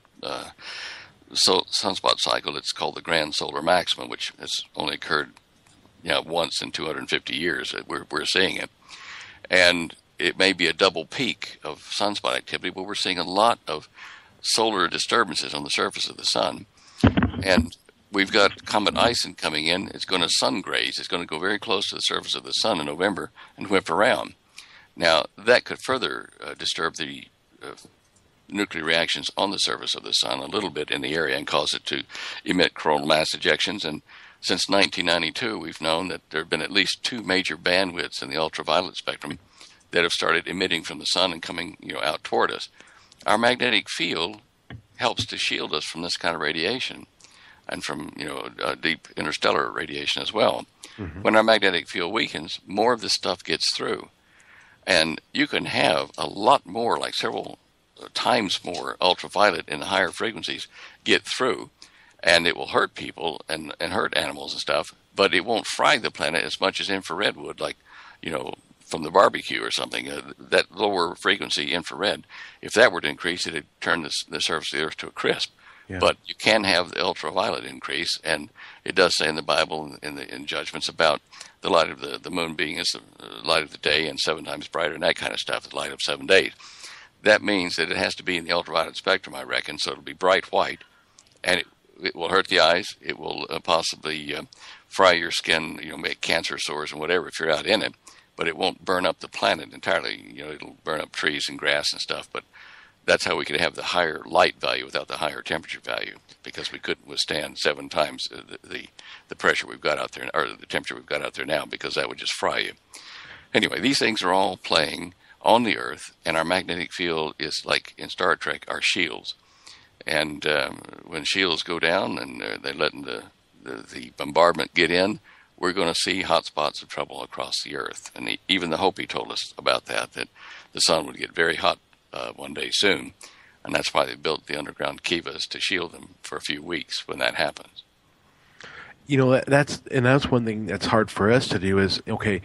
[SPEAKER 3] sunspot cycle. It's called the grand solar maximum, which has only occurred once in 250 years. We're seeing it. And it may be a double peak of sunspot activity, but we're seeing a lot of solar disturbances on the surface of the sun. And we've got comet Ison coming in. It's going to sun graze. It's going to go very close to the surface of the sun in November and whip around. Now, that could further disturb the nuclear reactions on the surface of the sun a little bit in the area and cause it to emit coronal mass ejections. And since 1992, we've known that there have been at least 2 major bandwidths in the ultraviolet spectrum that have started emitting from the sun and coming out toward us. Our magnetic field helps to shield us from this kind of radiation and from deep interstellar radiation as well. Mm-hmm. When our magnetic field weakens, more of this stuff gets through. And you can have a lot more, like several times more ultraviolet in the higher frequencies get through, and it will hurt people and hurt animals and stuff, but it won't fry the planet as much as infrared would, like, from the barbecue or something. That lower frequency infrared, if that were to increase, it'd turn the surface of the Earth to a crisp. Yeah. But you can have the ultraviolet increase, and it does say in the Bible, in judgments, about the light of the moon being as the light of the day and 7 times brighter and that kind of stuff, the light of 7 days. That means that it has to be in the ultraviolet spectrum, I reckon, so it'll be bright white, and it will hurt the eyes. It will possibly fry your skin, make cancer sores and whatever if you're out in it, but it won't burn up the planet entirely. It'll burn up trees and grass and stuff, but that's how we could have the higher light value without the higher temperature value, because we couldn't withstand 7 times the pressure we've got out there, or the temperature we've got out there now, because that would just fry you. Anyway, these things are all playing on the Earth, and our magnetic field is, like in Star Trek, our shields. And when shields go down and they're letting the bombardment get in, we're going to see hot spots of trouble across the Earth. And even the Hopi told us about that the sun would get very hot one day soon. And that's why they built the underground kivas, to shield them for a few weeks when that happens.
[SPEAKER 2] That's one thing that's hard for us to do is, okay,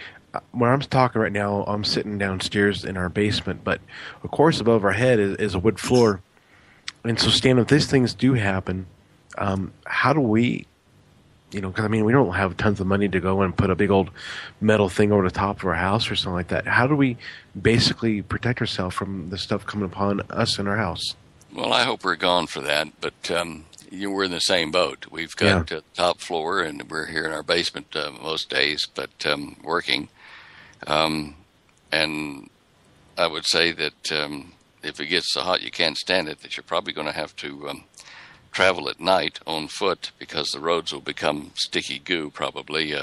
[SPEAKER 2] when I'm talking right now, I'm sitting downstairs in our basement, but of course above our head is a wood floor. And so, Stan, if these things do happen, how do we, because we don't have tons of money to go and put a big old metal thing over the top of our house or something like that. How do we basically protect ourselves from the stuff coming upon us in our house?
[SPEAKER 3] Well, I hope we're gone for that, but we're in the same boat. We've got the top floor, and we're here in our basement most days, but working. And I would say that if it gets so hot you can't stand it, that you're probably going to have to travel at night on foot, because the roads will become sticky goo probably,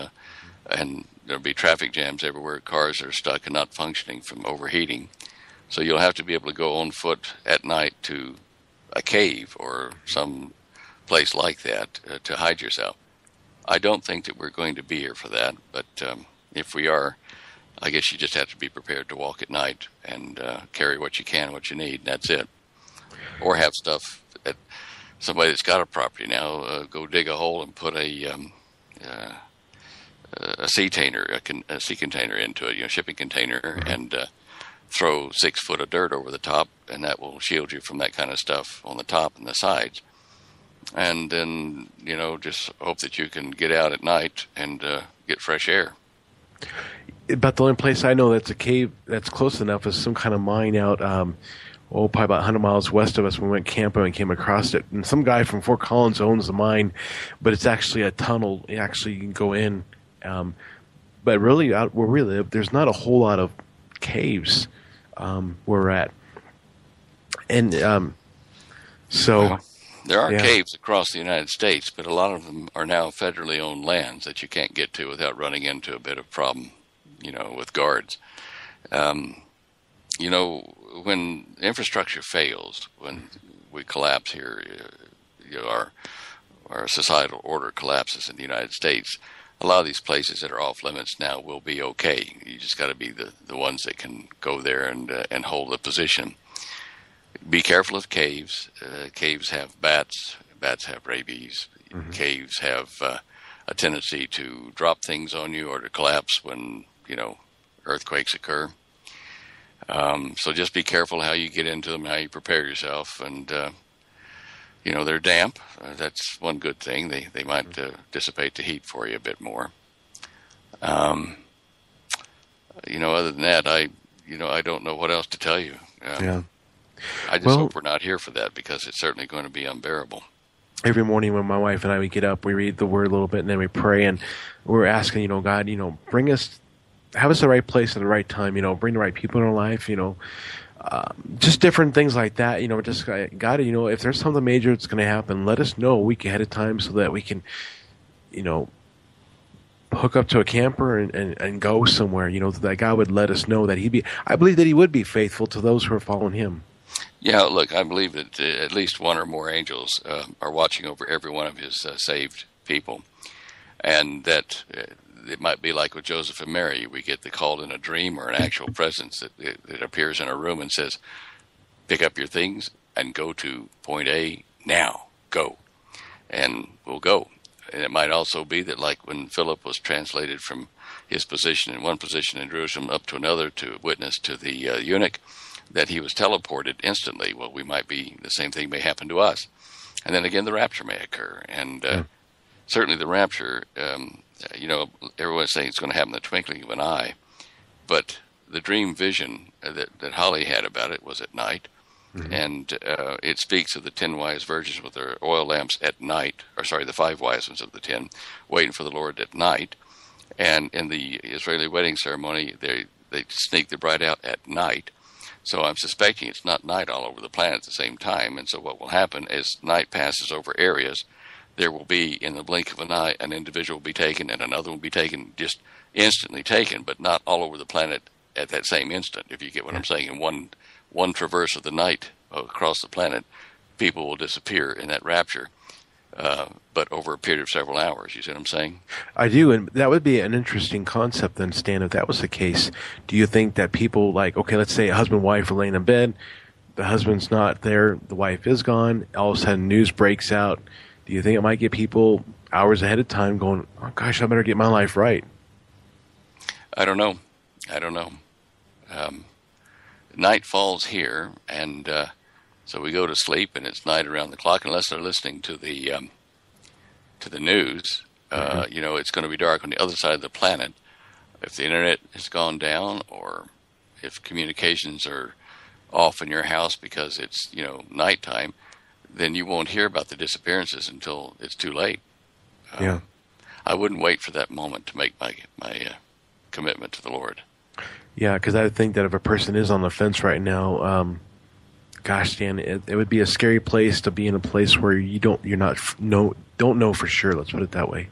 [SPEAKER 3] and there'll be traffic jams everywhere. Cars are stuck and not functioning from overheating. So you'll have to be able to go on foot at night to a cave or some place like that to hide yourself. I don't think that we're going to be here for that, but if we are, I guess you just have to be prepared to walk at night and carry what you can, what you need, and that's it. Or have stuff that somebody that's got a property now, go dig a hole and put a sea container into it, shipping container, and throw 6 foot of dirt over the top, and that will shield you from that kind of stuff on the top and the sides. And then, just hope that you can get out at night and get fresh air.
[SPEAKER 2] But the only place I know that's a cave that's close enough is some kind of mine out, probably about 100 miles west of us. We went camping and came across it. And some guy from Fort Collins owns the mine, but it's actually a tunnel. You can go in. But really, out where we live, there's not a whole lot of caves where we're at. And
[SPEAKER 3] Well, there are caves across the United States, but a lot of them are now federally owned lands that you can't get to without running into a bit of problem, with guards. When infrastructure fails, when we collapse here, our societal order collapses in the United States, a lot of these places that are off limits now will be okay. You just got to be the ones that can go there and hold the position. Be careful of caves. Caves have bats. Bats have rabies. Mm-hmm. Caves have a tendency to drop things on you or to collapse when, earthquakes occur. So just be careful how you get into them, how you prepare yourself. And, they're damp. That's one good thing. They might dissipate the heat for you a bit more. Other than that, I don't know what else to tell you. I just hope we're not here for that, because it's certainly going to be unbearable.
[SPEAKER 2] Every morning when my wife and I, we get up, we read the Word a little bit, and then we pray, and we're asking, God, have us the right place at the right time, bring the right people in our life, just different things like that, just God, if there's something major that's going to happen, let us know a week ahead of time so that we can, hook up to a camper and go somewhere, that God would let us know that I believe that he would be faithful to those who are following him.
[SPEAKER 3] Yeah, look, I believe that at least one or more angels are watching over every one of his saved people. And that it might be like with Joseph and Mary. We get the call in a dream or an actual presence that appears in a room and says, pick up your things and go to point A now. Go. And we'll go. And it might also be that, like when Philip was translated from his position in one position in Jerusalem up to another to witness to the eunuch, that he was teleported instantly. Well, the same thing may happen to us. And then again, the rapture may occur. And certainly the rapture, everyone's saying it's going to happen in the twinkling of an eye. But the dream vision that Holly had about it was at night. Mm-hmm. And it speaks of the 10 wise virgins with their oil lamps at night, the 5 wise ones of the 10, waiting for the Lord at night. And in the Israeli wedding ceremony, they sneak the bride out at night. So I'm suspecting it's not night all over the planet at the same time. And so what will happen as night passes over areas, there will be, in the blink of an eye, an individual will be taken and another will be taken, just instantly taken, but not all over the planet at that same instant, if you get what I'm saying. In one traverse of the night across the planet, people will disappear in that rapture, but over a period of several hours. You see what I'm saying? I
[SPEAKER 2] do, and that would be an interesting concept then, Stan, if that was the case. Do you think that people, let's say a husband and wife are laying in bed, the husband's not there, the wife is gone, all of a sudden news breaks out. Do you think it might get people hours ahead of time going, oh gosh, I better get my life right?
[SPEAKER 3] I don't know. Night falls here, and so we go to sleep, and it's night around the clock, unless they're listening to the news. It's going to be dark on the other side of the planet. If the internet has gone down, or if communications are off in your house because it's nighttime, then you won't hear about the disappearances until it's too late. I wouldn't wait for that moment to make my commitment to the Lord.
[SPEAKER 2] Yeah, because I think that if a person is on the fence right now, gosh, Dan, it would be a scary place to be in a place where you don't know for sure. Let's put it that way.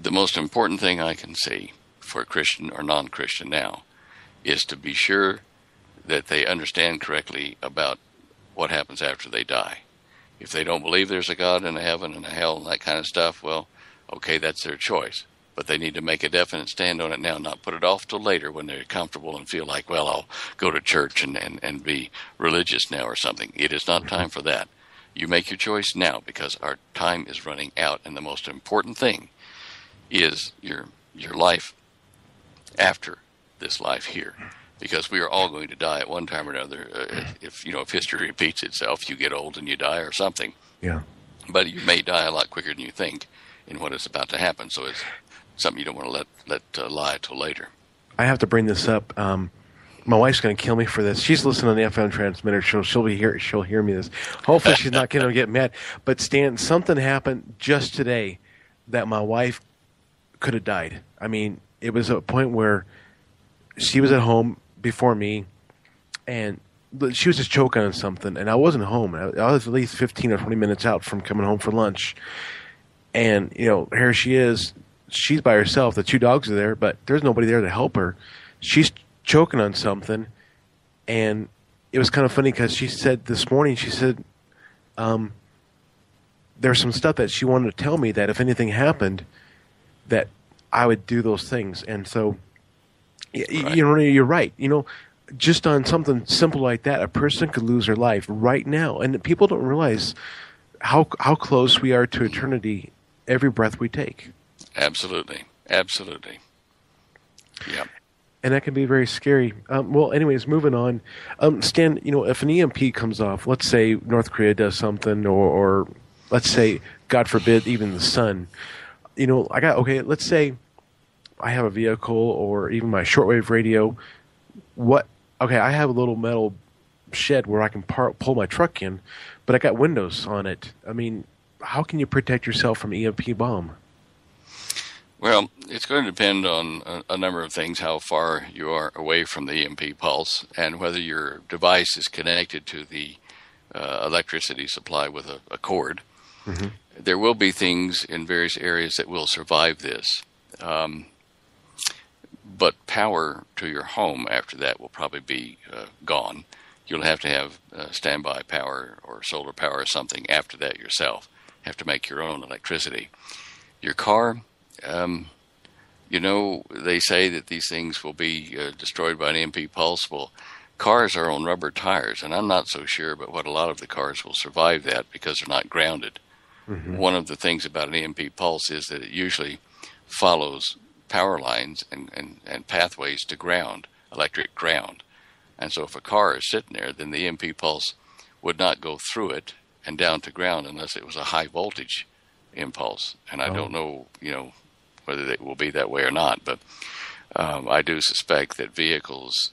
[SPEAKER 3] The most important thing I can see for a Christian or non-Christian now is to be sure that they understand correctly about what happens after they die. If they don't believe there's a God and a heaven and a hell and that kind of stuff, well, okay, that's their choice. But they need to make a definite stand on it now, not put it off till later when they're comfortable and feel like, well, I'll go to church and be religious now or something. It is not time for that. You make your choice now, because our time is running out, and the most important thing is your life after this life here, because we are all going to die at one time or another. If history repeats itself, you get old and you die or something.
[SPEAKER 2] Yeah.
[SPEAKER 3] But you may die a lot quicker than you think in what is about to happen. So it's something you don't want to let lie till later.
[SPEAKER 2] I have to bring this up. My wife's going to kill me for this. She's listening on the FM transmitter. She'll hear me this. Hopefully she's not going to get mad. But Stan, something happened just today that my wife could have died. I mean, it was a point where she was at home before me, and she was just choking on something, and I wasn't home. I was at least 15 or 20 minutes out from coming home for lunch. And, here she is. She's by herself. The 2 dogs are there, but there's nobody there to help her. She's choking on something, and it was kind of funny because she said this morning, there's some stuff that she wanted to tell me that if anything happened, that I would do those things. And so, right. You're right. Just on something simple like that, a person could lose their life right now. And people don't realize how close we are to eternity every breath we take.
[SPEAKER 3] Absolutely. Yeah.
[SPEAKER 2] And that can be very scary. Well, anyways, moving on. Stan, if an EMP comes off, let's say North Korea does something, or let's say, God forbid, even the sun. Let's say I have a vehicle or even my shortwave radio. I have a little metal shed where I can pull my truck in, but I got windows on it. I mean, how can you protect yourself from EMP bomb?
[SPEAKER 3] Well, it's going to depend on a number of things, how far you are away from the EMP pulse, and whether your device is connected to the electricity supply with a cord. Mm-hmm. There will be things in various areas that will survive this. But power to your home after that will probably be gone. You'll have to have standby power or solar power or something after that yourself. Have to make your own electricity. Your car... they say that these things will be destroyed by an EMP pulse. Well, cars are on rubber tires, and I'm not so sure, but what a lot of the cars will survive that because they're not grounded. Mm-hmm. One of the things about an EMP pulse is that it usually follows power lines and pathways to ground, electric ground. And so if a car is sitting there, then the EMP pulse would not go through it and down to ground unless it was a high voltage impulse. And I don't know, whether it will be that way or not, but I do suspect that vehicles,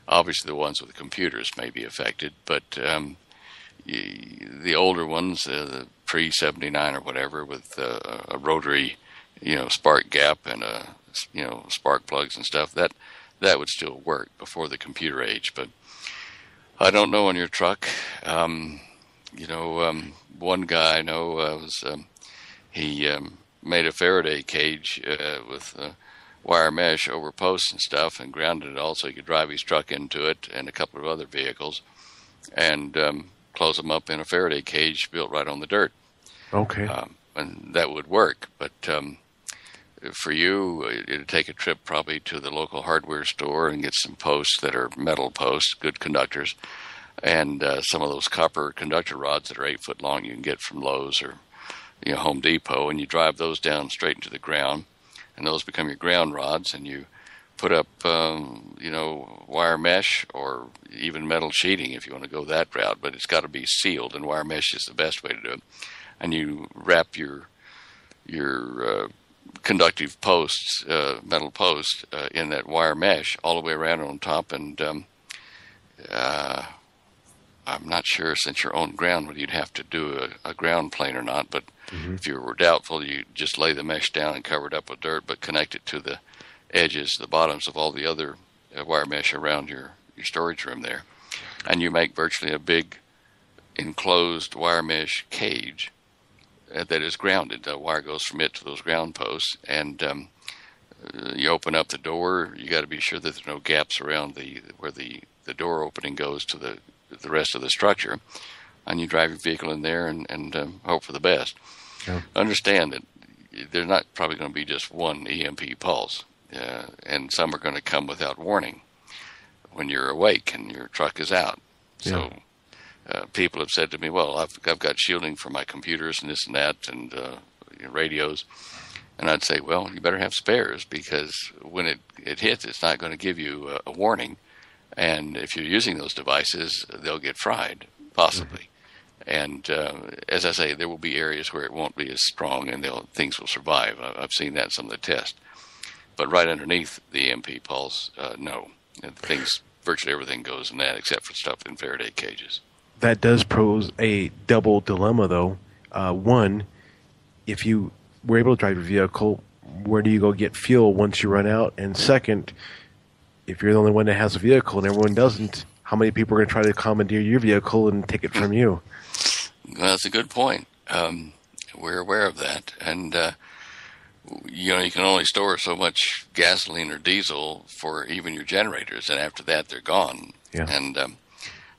[SPEAKER 3] obviously the ones with computers may be affected, but the older ones, the pre-79 or whatever, with a rotary, spark gap and spark plugs and stuff, that would still work before the computer age. But I don't know on your truck. One guy I know he made a Faraday cage with wire mesh over posts and stuff, and grounded it all so he could drive his truck into it and a couple of other vehicles, and close them up in a Faraday cage built right on the dirt.
[SPEAKER 2] Okay.
[SPEAKER 3] And that would work, but for you, it'd take a trip probably to the local hardware store and get some posts that are metal posts, good conductors, and some of those copper conductor rods that are 8 foot long you can get from Lowe's or Home Depot, and you drive those down straight into the ground, and those become your ground rods, and you put up, wire mesh or even metal sheeting if you want to go that route, but it's got to be sealed, and wire mesh is the best way to do it. And you wrap your conductive posts, metal posts, in that wire mesh all the way around on top, and I'm not sure, since you're on ground, whether you'd have to do a ground plane or not, but if you were doubtful, you just lay the mesh down and cover it up with dirt, but connect it to the edges, the bottoms of all the other wire mesh around your storage room there. And you make virtually a big enclosed wire mesh cage that is grounded. The wire goes from it to those ground posts, and you open up the door. You got to be sure that there's no gaps around where the door opening goes to the rest of the structure, and you drive your vehicle in there and hope for the best. Yeah. Understand that there's not probably going to be just one EMP pulse, and some are going to come without warning when you're awake and your truck is out. Yeah. So people have said to me, well, I've got shielding for my computers and this and that and radios. And I'd say, well, you better have spares, because when it hits, it's not going to give you a warning. And if you're using those devices, they'll get fried, possibly. Mm-hmm. And as I say, there will be areas where it won't be as strong, and things will survive. I've seen that in some of the tests. But right underneath the EMP pulse, no. Virtually everything goes in that, except for stuff in Faraday cages.
[SPEAKER 2] That does pose a double dilemma, though. One, if you were able to drive your vehicle, where do you go get fuel once you run out? And second, if you're the only one that has a vehicle and everyone doesn't, how many people are going to try to commandeer your vehicle and take it from you?
[SPEAKER 3] Well, that's a good point. We're aware of that. And, you can only store so much gasoline or diesel for even your generators, and after that, they're gone. Yeah. And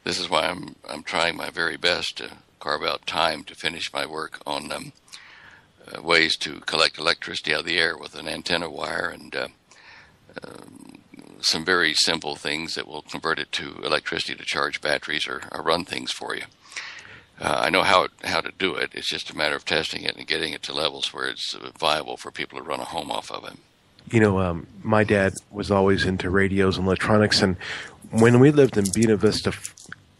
[SPEAKER 3] this is why I'm trying my very best to carve out time to finish my work on ways to collect electricity out of the air with an antenna wire and some very simple things that will convert it to electricity to charge batteries or run things for you. I know how to do it. It's just a matter of testing it and getting it to levels where it's viable for people to run a home off of it.
[SPEAKER 2] My dad was always into radios and electronics, and when we lived in Buena Vista,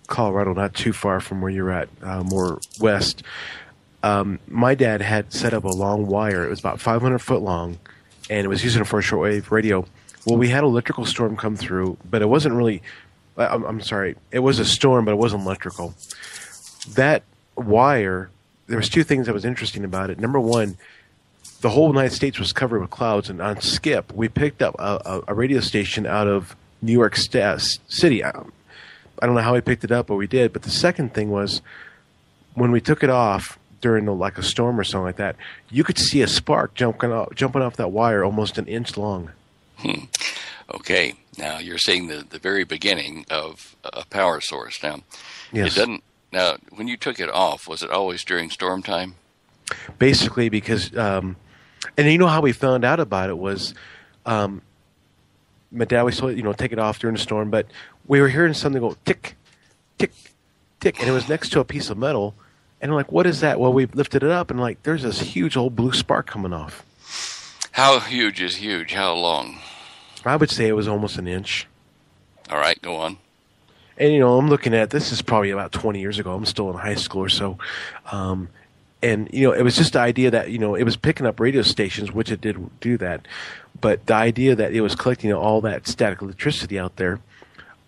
[SPEAKER 2] Colorado, not too far from where you're at, more west, my dad had set up a long wire. It was about 500 foot long, and it was using it for a shortwave radio. Well, we had an electrical storm come through, but it wasn't really. I'm sorry, it was a storm, but it wasn't electrical. That wire, there was two things that was interesting about it. Number one, the whole United States was covered with clouds, and on Skip, we picked up a radio station out of New York City. I don't know how we picked it up, but we did. But the second thing was, when we took it off during like a storm or something like that, you could see a spark jumping off that wire almost an inch long.
[SPEAKER 3] Okay, now you're seeing the very beginning of a power source. Now,
[SPEAKER 2] yes.
[SPEAKER 3] It doesn't. Now, when you took it off, was it always during storm time?
[SPEAKER 2] Basically, because and you know how we found out about it was, my dad always told take it off during the storm, but we were hearing something go tick, tick, tick, and it was next to a piece of metal, and we're like, what is that? Well, we lifted it up, and like, there's this huge old blue spark coming off.
[SPEAKER 3] How huge is huge? How long?
[SPEAKER 2] I would say it was almost an inch.
[SPEAKER 3] All right, go on.
[SPEAKER 2] And, I'm looking at, this is probably about 20 years ago. I'm still in high school or so. And, it was just the idea that, it was picking up radio stations, which it did do that. But the idea that it was collecting all that static electricity out there.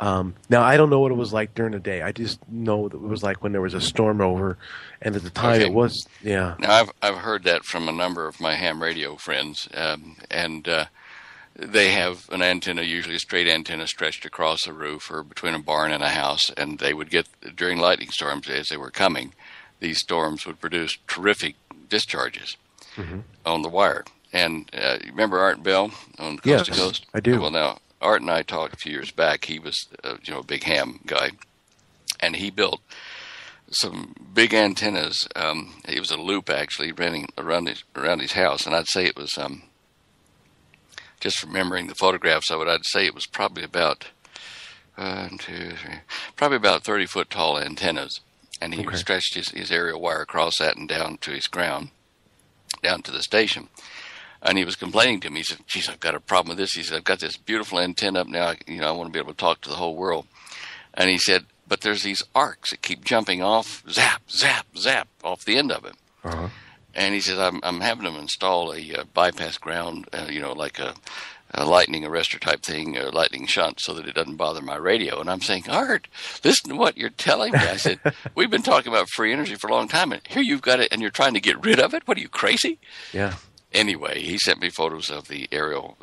[SPEAKER 2] Now, I don't know what it was like during the day. I just know that it was like when there was a storm over. And at the time it was, yeah.
[SPEAKER 3] Now, I've heard that from a number of my ham radio friends. They have an antenna, usually a straight antenna, stretched across a roof or between a barn and a house, and they would get, during lightning storms as they were coming, these storms would produce terrific discharges on the wire. And you remember Art Bell on Coast to Coast?
[SPEAKER 2] I do.
[SPEAKER 3] Well, now, Art and I talked a few years back. He was, a big ham guy, and he built some big antennas. It was a loop, actually, running around his house, and I'd say it was... just remembering the photographs of it, I'd say it was probably about 30-foot tall antennas. And he stretched his aerial wire across that and down to his ground, down to the station. And he was complaining to me. He said, geez, I've got a problem with this. He said, I've got this beautiful antenna up now. I want to be able to talk to the whole world. And he said, but there's these arcs that keep jumping off, zap, zap, zap, off the end of it.
[SPEAKER 2] Uh-huh.
[SPEAKER 3] And he says, I'm having them install a bypass ground, like a lightning arrestor type thing, a lightning shunt, so that it doesn't bother my radio. And I'm saying, Art, listen to what you're telling me. I said, we've been talking about free energy for a long time, and here you've got it, and you're trying to get rid of it? What are you, crazy?
[SPEAKER 2] Yeah.
[SPEAKER 3] Anyway, he sent me photos of the aerial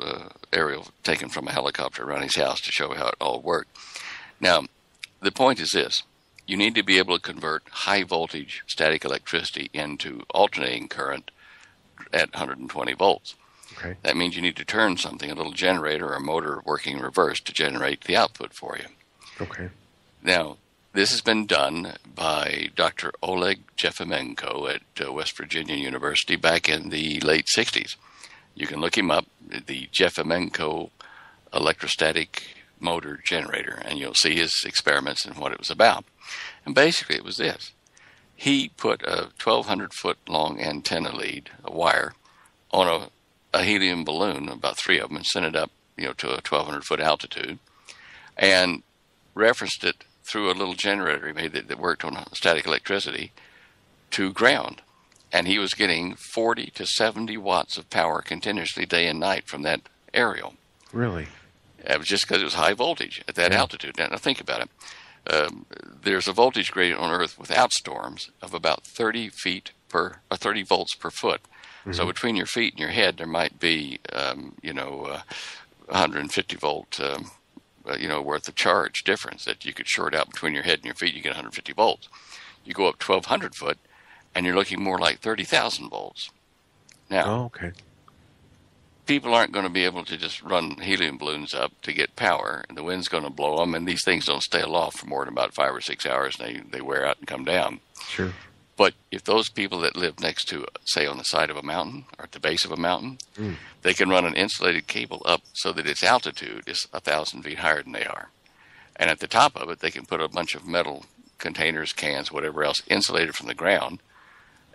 [SPEAKER 3] taken from a helicopter around his house to show how it all worked. Now, the point is this. You need to be able to convert high voltage static electricity into alternating current at 120 volts.
[SPEAKER 2] Okay.
[SPEAKER 3] That means you need to turn something, a little generator or a motor working in reverse, to generate the output for you.
[SPEAKER 2] Okay.
[SPEAKER 3] Now, this has been done by Dr. Oleg Jeffimenko at West Virginia University back in the late 60s. You can look him up, the Jeffimenko electrostatic motor generator, and you'll see his experiments and what it was about. And basically it was this. He put a 1,200-foot long antenna lead, a wire, on a helium balloon, about 3 of them, and sent it up to a 1,200-foot altitude, and referenced it through a little generator he made that worked on static electricity to ground. And he was getting 40 to 70 watts of power continuously day and night from that aerial.
[SPEAKER 2] Really?
[SPEAKER 3] It was just because it was high voltage at that altitude. Now think about it. There's a voltage gradient on Earth without storms of about 30 volts per foot. Mm-hmm. So between your feet and your head, there might be, 150 volt, worth of charge difference that you could short out between your head and your feet. You get 150 volts. You go up 1,200 foot, and you're looking more like 30,000 volts. Now,
[SPEAKER 2] okay.
[SPEAKER 3] People aren't going to be able to just run helium balloons up to get power, and the wind's going to blow them, and these things don't stay aloft for more than about 5 or 6 hours, and they wear out and come down.
[SPEAKER 2] Sure.
[SPEAKER 3] But if those people that live next to, say, on the side of a mountain or at the base of a mountain, they can run an insulated cable up so that its altitude is 1,000 feet higher than they are. And at the top of it, they can put a bunch of metal containers, cans, whatever else, insulated from the ground,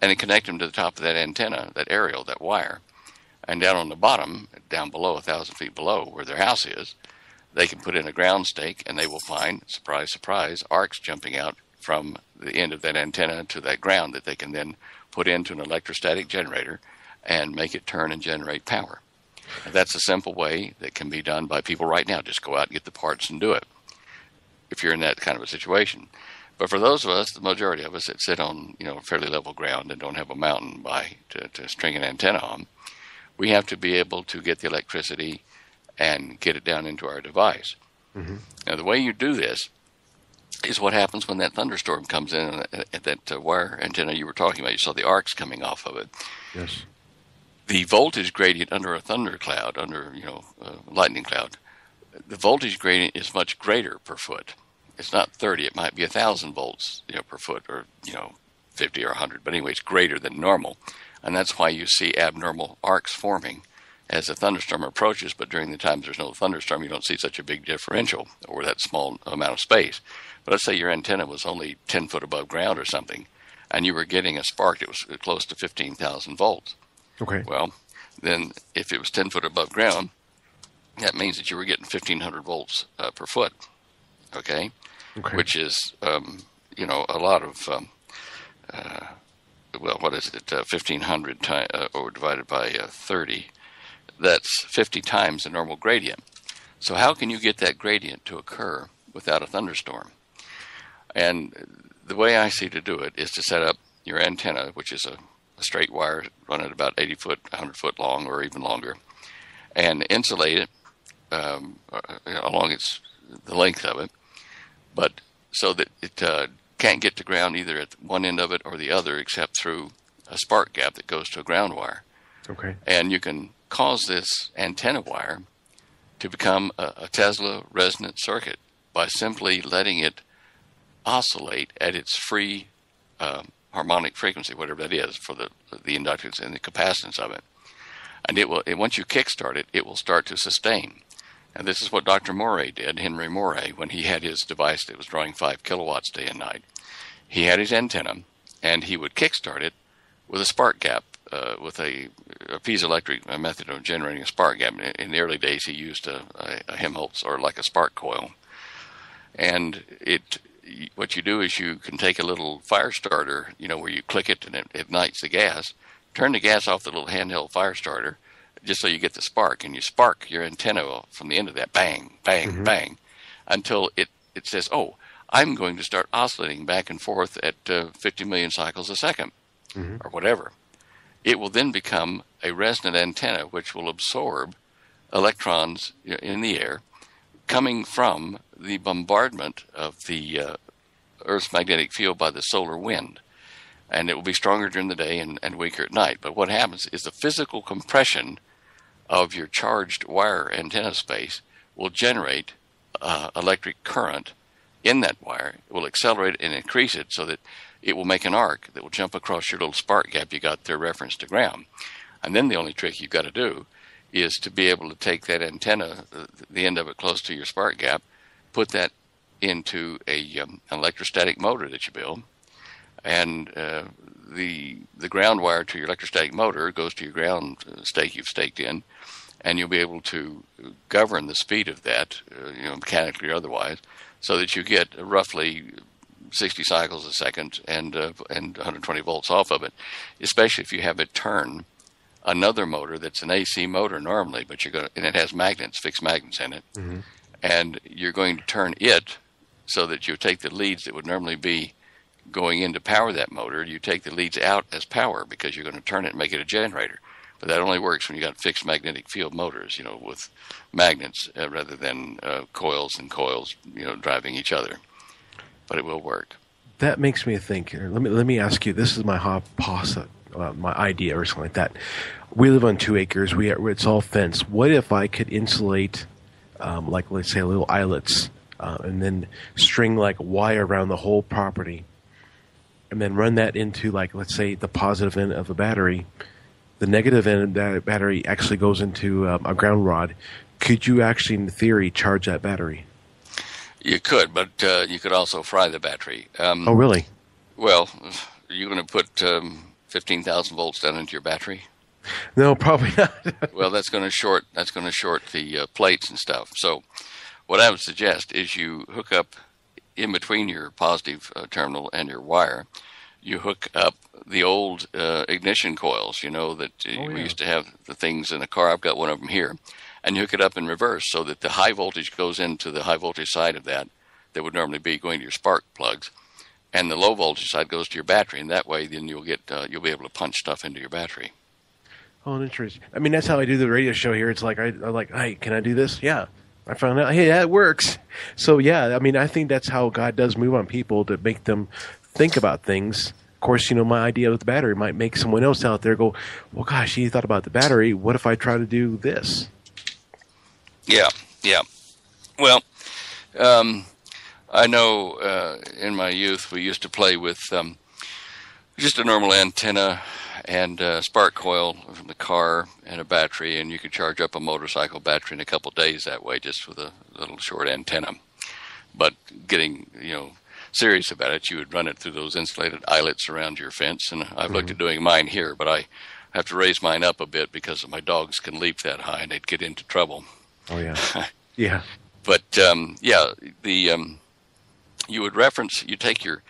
[SPEAKER 3] and then connect them to the top of that antenna, that aerial, that wire. And down on the bottom, down below, 1,000 feet below where their house is, they can put in a ground stake, and they will find, surprise, surprise, arcs jumping out from the end of that antenna to that ground that they can then put into an electrostatic generator and make it turn and generate power. And that's a simple way that can be done by people right now. Just go out and get the parts and do it if you're in that kind of a situation. But for those of us, the majority of us that sit on fairly level ground and don't have a mountain to string an antenna on, we have to be able to get the electricity and get it down into our device. Mm-hmm. Now, the way you do this is what happens when that thunderstorm comes in at that wire antenna you were talking about. You saw the arcs coming off of it.
[SPEAKER 2] Yes.
[SPEAKER 3] The voltage gradient under a thundercloud, under a lightning cloud, the voltage gradient is much greater per foot. It's not 30; it might be 1,000 volts, per foot, or 50 or 100. But anyway, it's greater than normal, and that's why you see abnormal arcs forming as a thunderstorm approaches. But during the times there's no thunderstorm, you don't see such a big differential over that small amount of space. But let's say your antenna was only 10 foot above ground or something, and you were getting a spark that was close to 15,000 volts.
[SPEAKER 2] Okay.
[SPEAKER 3] Well, then if it was 10 foot above ground, that means that you were getting 1,500 volts per foot. Okay? Which is, a lot of, what is it, 1,500 or divided by 30. That's 50 times the normal gradient. So how can you get that gradient to occur without a thunderstorm? And the way I see to do it is to set up your antenna, which is a straight wire running about 80 foot, 100 foot long, or even longer, and insulate it along the length of it, but so that it can't get to ground either at one end of it or the other, except through a spark gap that goes to a ground wire.
[SPEAKER 2] Okay.
[SPEAKER 3] And you can cause this antenna wire to become a Tesla resonant circuit by simply letting it oscillate at its free harmonic frequency, whatever that is, for the inductance and the capacitance of it. And once you kickstart it, it will start to sustain. And this is what Dr. Morey did, Henry Morey, when he had his device that was drawing 5 kilowatts day and night. He had his antenna, and he would kickstart it with a spark gap, with a piezoelectric method of generating a spark gap. In the early days, he used a Helmholtz, or like a spark coil. And what you do is you can take a little fire starter, where you click it and it ignites the gas, turn the gas off the little handheld fire starter, just so you get the spark, and you spark your antenna from the end of that, bang, bang, mm-hmm. bang, until it says, oh, I'm going to start oscillating back and forth at 50 million cycles a second, mm-hmm. or whatever. It will then become a resonant antenna, which will absorb electrons in the air coming from the bombardment of the Earth's magnetic field by the solar wind. And it will be stronger during the day and weaker at night. But what happens is the physical compression of your charged wire antenna space will generate electric current in that wire. It will accelerate and increase it so that it will make an arc that will jump across your little spark gap you got there reference to ground. And then the only trick you've got to do is to be able to take that antenna, the end of it close to your spark gap, put that into an electrostatic motor that you build, and the ground wire to your electrostatic motor goes to your ground stake you've staked in, and you'll be able to govern the speed of that, mechanically or otherwise, so that you get roughly 60 cycles a second and 120 volts off of it, especially if you have it turn another motor that's an AC motor normally, but and it has magnets, fixed magnets in it, mm-hmm. and you're going to turn it so that you take the leads that would normally be going in to power that motor, you take the leads out as power because you're going to turn it and make it a generator. But that only works when you got fixed magnetic field motors, with magnets rather than coils and coils, driving each other. But it will work.
[SPEAKER 2] That makes me think. Let me ask you. This is my hypothesis, my idea, or something like that. We live on 2 acres. It's all fenced. What if I could insulate, like let's say, little eyelets, and then string like wire around the whole property, and then run that into, like, let's say, the positive end of a battery. The negative end of that battery actually goes into a ground rod. Could you actually, in theory, charge that battery?
[SPEAKER 3] You could, but you could also fry the battery.
[SPEAKER 2] Oh, really?
[SPEAKER 3] Well, you're going to put 15,000 volts down into your battery?
[SPEAKER 2] No, probably not.
[SPEAKER 3] Well, that's going to short the plates and stuff. So what I would suggest is you hook up in between your positive terminal and your wire. You hook up the old ignition coils, that we used to have the things in a car. I've got one of them here. And you hook it up in reverse so that the high voltage goes into the high voltage side of that would normally be going to your spark plugs. And the low voltage side goes to your battery. And that way then you'll be able to punch stuff into your battery.
[SPEAKER 2] Oh, interesting. I mean, that's how I do the radio show here. It's like, I'm like, hey, can I do this? Yeah. I found out, hey, that works. So, yeah, I mean, I think that's how God does move on people to make them think about things. Of course, my idea with the battery might make someone else out there go, well, gosh, you thought about the battery. What if I try to do this?
[SPEAKER 3] Yeah. Well, I know in my youth we used to play with just a normal antenna and a spark coil from the car and a battery, and you could charge up a motorcycle battery in a couple of days that way just with a little short antenna. But getting, serious about it, you would run it through those insulated eyelets around your fence, and I've looked at doing mine here, but I have to raise mine up a bit because my dogs can leap that high and they'd get into trouble.
[SPEAKER 2] Oh, yeah. Yeah.
[SPEAKER 3] But, you would you take your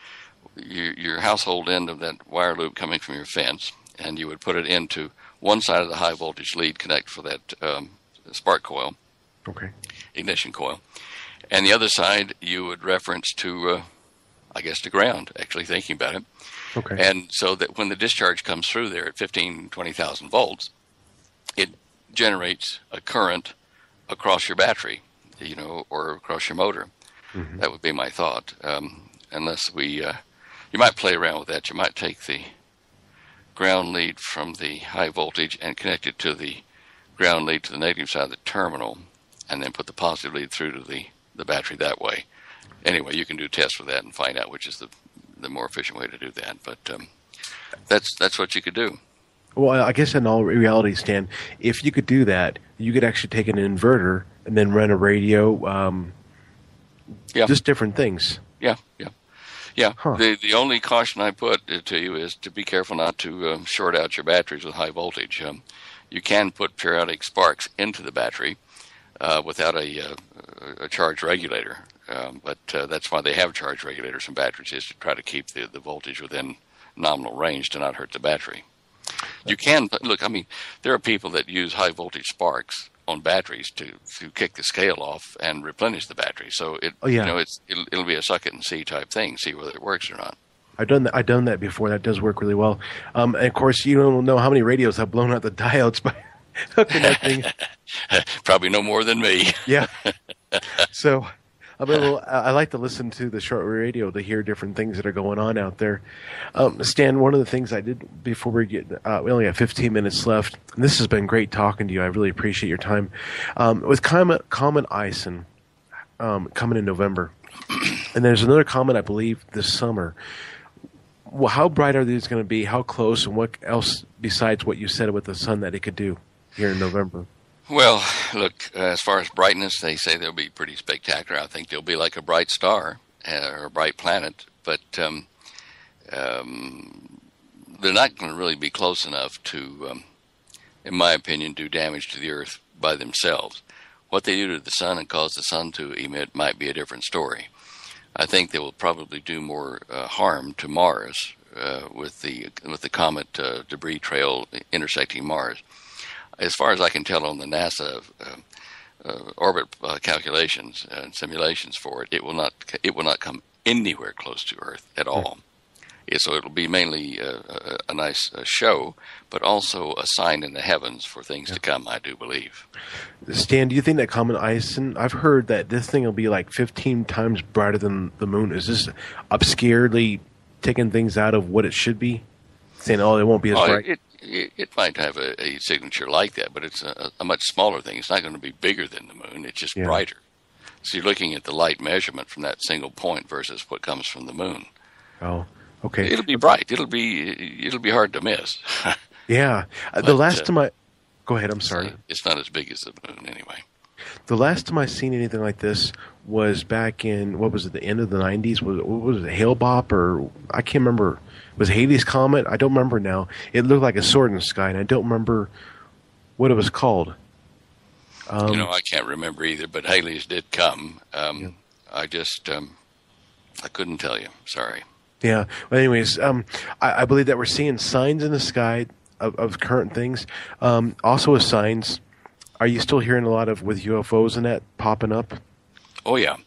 [SPEAKER 3] household end of that wire loop coming from your fence, and you would put it into one side of the high voltage lead connect for that spark coil, ignition coil, and the other side you would reference to, to ground, actually thinking about it.
[SPEAKER 2] Okay.
[SPEAKER 3] And so that when the discharge comes through there at 20,000 volts, it generates a current across your battery, or across your motor. Mm-hmm. That would be my thought. Unless you might play around with that. You might take the ground lead from the high voltage and connect it to the ground lead to the negative side of the terminal, and then put the positive lead through to the battery that way. Anyway, you can do tests with that and find out which is the more efficient way to do that. But that's what you could do.
[SPEAKER 2] Well, I guess in all reality, Stan, if you could do that, you could actually take an inverter and then run a radio, just different things.
[SPEAKER 3] Yeah.
[SPEAKER 2] Huh.
[SPEAKER 3] The only caution I put to you is to be careful not to short out your batteries with high voltage. You can put periodic sparks into the battery without a charge regulator, but that's why they have charge regulators in batteries, is to try to keep the voltage within nominal range to not hurt the battery. You can look. I mean, there are people that use high voltage sparks on batteries to kick the scale off and replenish the battery. So it'll be a suck it and see type thing. See whether it works or not.
[SPEAKER 2] I've done that before. That does work really well. And of course, you don't know how many radios have blown out the diodes by hooking that thing.
[SPEAKER 3] Probably no more than me.
[SPEAKER 2] Yeah. So I like to listen to the short radio to hear different things that are going on out there. Stan, one of the things I did before we we only have 15 minutes left, and this has been great talking to you. I really appreciate your time. With Comet Ison coming in November, and there's another comet, I believe, this summer. Well, how bright are these going to be? How close, and what else besides what you said with the sun that it could do here in November?
[SPEAKER 3] Well, look, as far as brightness, they say they'll be pretty spectacular. I think they'll be like a bright star or a bright planet, but they're not going to really be close enough to, in my opinion, do damage to the Earth by themselves. What they do to the sun and cause the sun to emit might be a different story. I think they will probably do more harm to Mars with the comet debris trail intersecting Mars. As far as I can tell on the NASA orbit calculations and simulations for it, it will not come anywhere close to Earth at all. Yeah, so it'll be mainly a nice show, but also a sign in the heavens for things to come, I do believe.
[SPEAKER 2] Stan, do you think that Comet Ison, I've heard that this thing will be like 15 times brighter than the moon. Is this obscurely taking things out of what it should be? Saying, it won't be as bright?
[SPEAKER 3] It might have a signature like that, but it's a much smaller thing. It's not going to be bigger than the moon. It's just brighter. So you're looking at the light measurement from that single point versus what comes from the moon.
[SPEAKER 2] Oh, okay.
[SPEAKER 3] It'll be bright. It'll be hard to miss.
[SPEAKER 2] Yeah. The last time go ahead. I'm sorry.
[SPEAKER 3] It's not as big as the moon anyway.
[SPEAKER 2] The last time I seen anything like this was back in, what was it, the end of the 90s? What was it, Hail Bop, or I can't remember. Was it Halley's Comet? I don't remember now. It looked like a sword in the sky, and I don't remember what it was called.
[SPEAKER 3] I can't remember either, but Halley's did come. I just, I couldn't tell you. Sorry.
[SPEAKER 2] Yeah. Well, anyways, I believe that we're seeing signs in the sky of current things. Also with signs, are you still hearing a lot of with UFOs and that popping up?
[SPEAKER 3] Oh, yeah.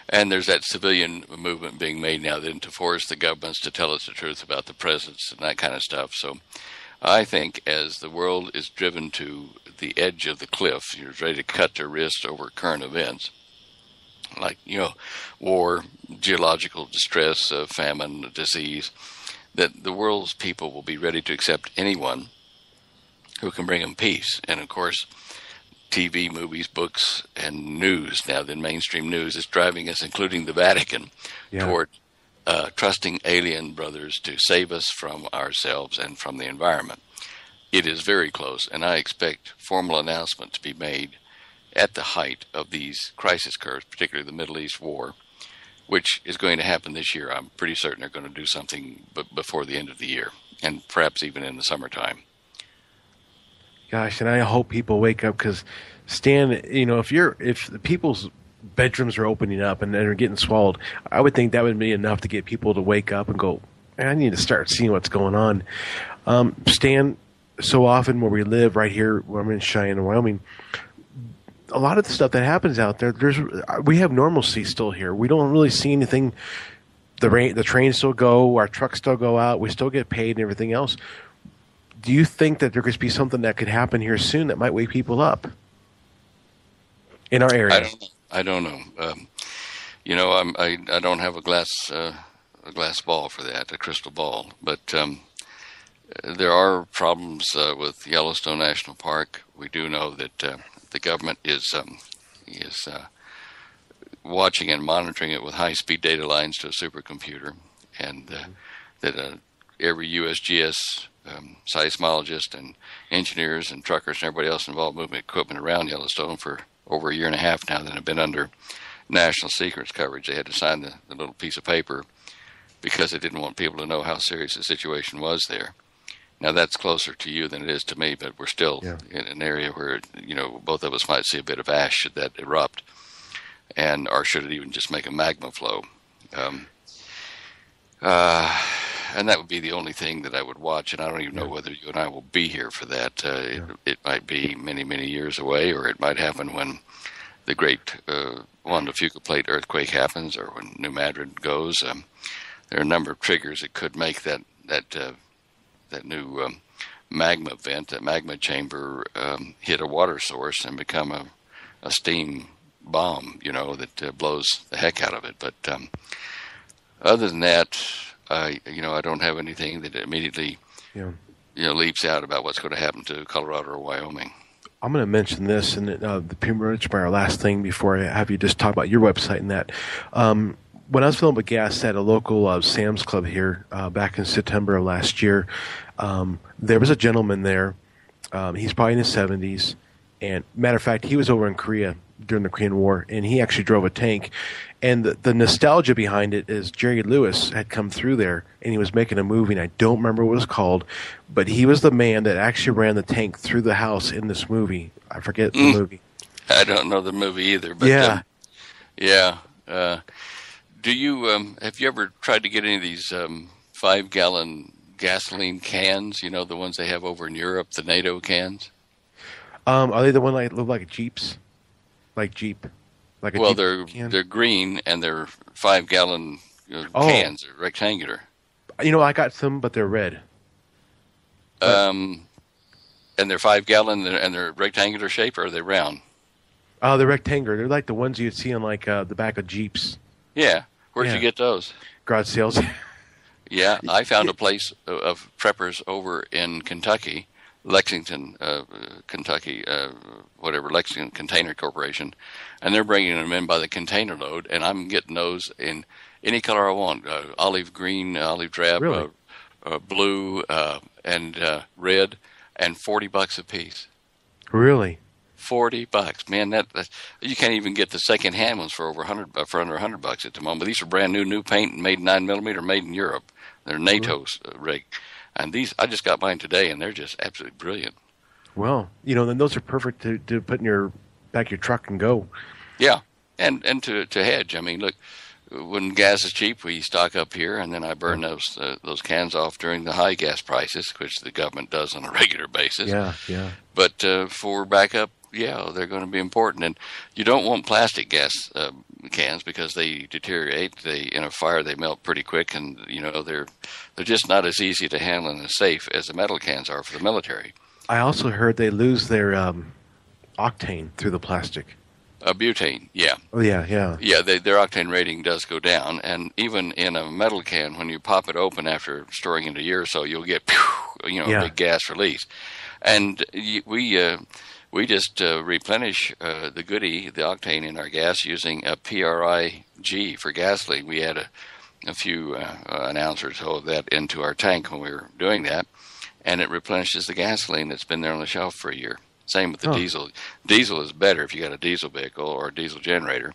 [SPEAKER 3] And there's that civilian movement being made now then to force the governments to tell us the truth about the presence and that kind of stuff. So I think as the world is driven to the edge of the cliff, you're ready to cut their wrists over current events, like, war, geological distress, famine, disease, that the world's people will be ready to accept anyone who can bring them peace. And, of course, TV, movies, books, and news, now then mainstream news, is driving us, including the Vatican, toward trusting alien brothers to save us from ourselves and from the environment. It is very close, and I expect formal announcement to be made at the height of these crisis curves, particularly the Middle East war, which is going to happen this year. I'm pretty certain they're going to do something before the end of the year, and perhaps even in the summertime.
[SPEAKER 2] Gosh, and I hope people wake up, because Stan, if the people's bedrooms are opening up and they're getting swallowed, I would think that would be enough to get people to wake up and go, I need to start seeing what's going on. Stan, so often where we live right here, where I'm in Cheyenne, Wyoming, a lot of the stuff that happens out there, we have normalcy still here. We don't really see anything. The trains still go, our trucks still go out, we still get paid and everything else. Do you think that there could be something that could happen here soon that might wake people up in our area?
[SPEAKER 3] I don't know. I don't have a glass ball for that, a crystal ball. But there are problems with Yellowstone National Park. We do know that the government is watching and monitoring it with high-speed data lines to a supercomputer, and that every USGS seismologist and engineers and truckers and everybody else involved moving equipment around Yellowstone for over a year and a half now that have been under national secrets coverage. They had to sign the little piece of paper because they didn't want people to know how serious the situation was there. Now, that's closer to you than it is to me, but we're still in an area where, both of us might see a bit of ash should that erupt, or should it even just make a magma flow. And that would be the only thing that I would watch, and I don't even know whether you and I will be here for that. It might be many, many years away, or it might happen when the great Juan de Fuca plate earthquake happens, or when New Madrid goes. There are a number of triggers that could make that new magma vent, that magma chamber, hit a water source and become a steam bomb, that blows the heck out of it. But other than that, I don't have anything that immediately, leaps out about what's going to happen to Colorado or Wyoming.
[SPEAKER 2] I'm going to mention this, and pretty much our last thing before I have you just talk about your website and that. When I was filling up with gas at a local Sam's Club here back in September of last year, there was a gentleman there. He's probably in his 70s. And matter of fact, he was over in Korea during the Korean War, and he actually drove a tank. And the nostalgia behind it is Jerry Lewis had come through there, and he was making a movie, and I don't remember what it was called, but he was the man that actually ran the tank through the house in this movie. I forget the movie.
[SPEAKER 3] I don't know the movie either. But, do you have you ever tried to get any of these 5-gallon gasoline cans? The ones they have over in Europe, the NATO cans.
[SPEAKER 2] Are they the one that look like Jeeps? Like Jeep?
[SPEAKER 3] Jeep they're green, and they're 5-gallon cans. They're rectangular.
[SPEAKER 2] I got some, but they're red.
[SPEAKER 3] And they're 5-gallon, and they're rectangular shape, or are they round?
[SPEAKER 2] Oh, they're rectangular. They're like the ones you'd see on the back of Jeeps.
[SPEAKER 3] Yeah. Where'd you get those?
[SPEAKER 2] Garage sales.
[SPEAKER 3] Yeah, I found a place of preppers over in Kentucky, Lexington, Kentucky, Lexington Container Corporation, and they're bringing them in by the container load, and I'm getting those in any color I want, olive green, olive drab,
[SPEAKER 2] really?
[SPEAKER 3] Blue, and red, and $40 a piece.
[SPEAKER 2] Really?
[SPEAKER 3] $40, man. That you can't even get the second-hand ones for under $100 at the moment. But these are brand new paint, made 9mm, made in Europe. They're NATO's rig, and these I just got mine today, and they're just absolutely brilliant.
[SPEAKER 2] Well, then those are perfect to put in your back of your truck and go.
[SPEAKER 3] Yeah, and to hedge. I mean, look, when gas is cheap, we stock up here, and then I burn those cans off during the high gas prices, which the government does on a regular basis.
[SPEAKER 2] Yeah.
[SPEAKER 3] But for backup, yeah, they're going to be important. And you don't want plastic gas cans because they deteriorate. In a fire, they melt pretty quick, and they're just not as easy to handle and as safe as the metal cans are for the military.
[SPEAKER 2] I also heard they lose their octane through the plastic.
[SPEAKER 3] Butane, yeah.
[SPEAKER 2] Oh, yeah.
[SPEAKER 3] Yeah, their octane rating does go down, and even in a metal can, when you pop it open after storing it a year or so, you'll get, a big gas release. And we just replenish the octane in our gas using a PRIG for gasoline. We had a few an ounce or so of that into our tank when we were doing that, and it replenishes the gasoline that's been there on the shelf for a year. Same with the diesel. Diesel is better if you got a diesel vehicle or a diesel generator,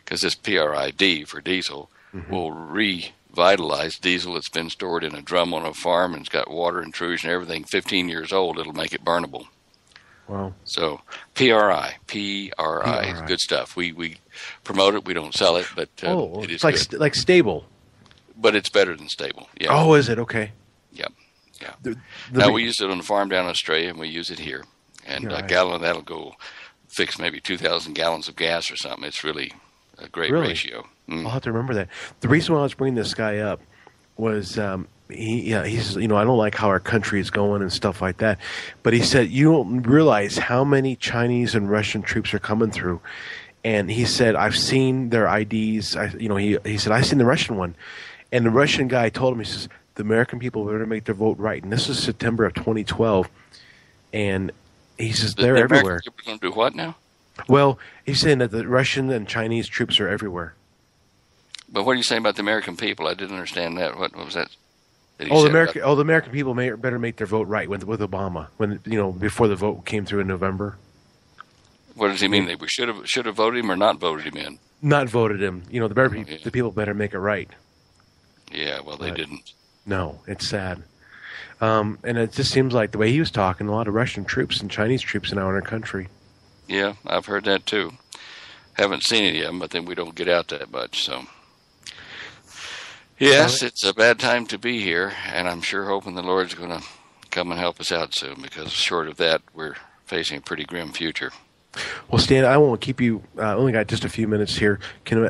[SPEAKER 3] because this PRID for diesel will revitalize diesel that's been stored in a drum on a farm and it's got water intrusion and everything. 15 years old, it'll make it burnable.
[SPEAKER 2] Wow.
[SPEAKER 3] So PRI is good stuff. We promote it. We don't sell it, but it is
[SPEAKER 2] it's like stable.
[SPEAKER 3] But it's better than stable. Yeah.
[SPEAKER 2] Oh, is it? Okay.
[SPEAKER 3] Yeah. Now we use it on the farm down in Australia, and we use it here. And a gallon of that'll go fix maybe 2,000 gallons of gas or something. It's really a great ratio.
[SPEAKER 2] I'll have to remember that. The reason why I was bringing this guy up was he says, I don't like how our country is going and stuff like that. But he said, you don't realize how many Chinese and Russian troops are coming through. And he said, I've seen their IDs. He said, I've seen the Russian one. And the Russian guy told him, he says, the American people better make their vote right. And this is September of 2012. And he says they're everywhere.
[SPEAKER 3] American people going to do what now?
[SPEAKER 2] Well, he's saying that the Russian and Chinese troops are everywhere.
[SPEAKER 3] But what are you saying about the American people? I didn't understand that. What was that?
[SPEAKER 2] The American people better make their vote right with Obama. When before the vote came through in November.
[SPEAKER 3] What does he mean? We should have voted him or not voted him in?
[SPEAKER 2] Not voted him. The people better make it right.
[SPEAKER 3] Yeah. Well, they didn't.
[SPEAKER 2] No, it's sad. And it just seems like the way he was talking, a lot of Russian troops and Chinese troops now in our country.
[SPEAKER 3] Yeah, I've heard that too. Haven't seen any of them, but then we don't get out that much. So, yes, it's a bad time to be here, and I'm sure hoping the Lord's going to come and help us out soon, because short of that, we're facing a pretty grim future.
[SPEAKER 2] Well, Stan, I won't keep you. Only got just a few minutes here.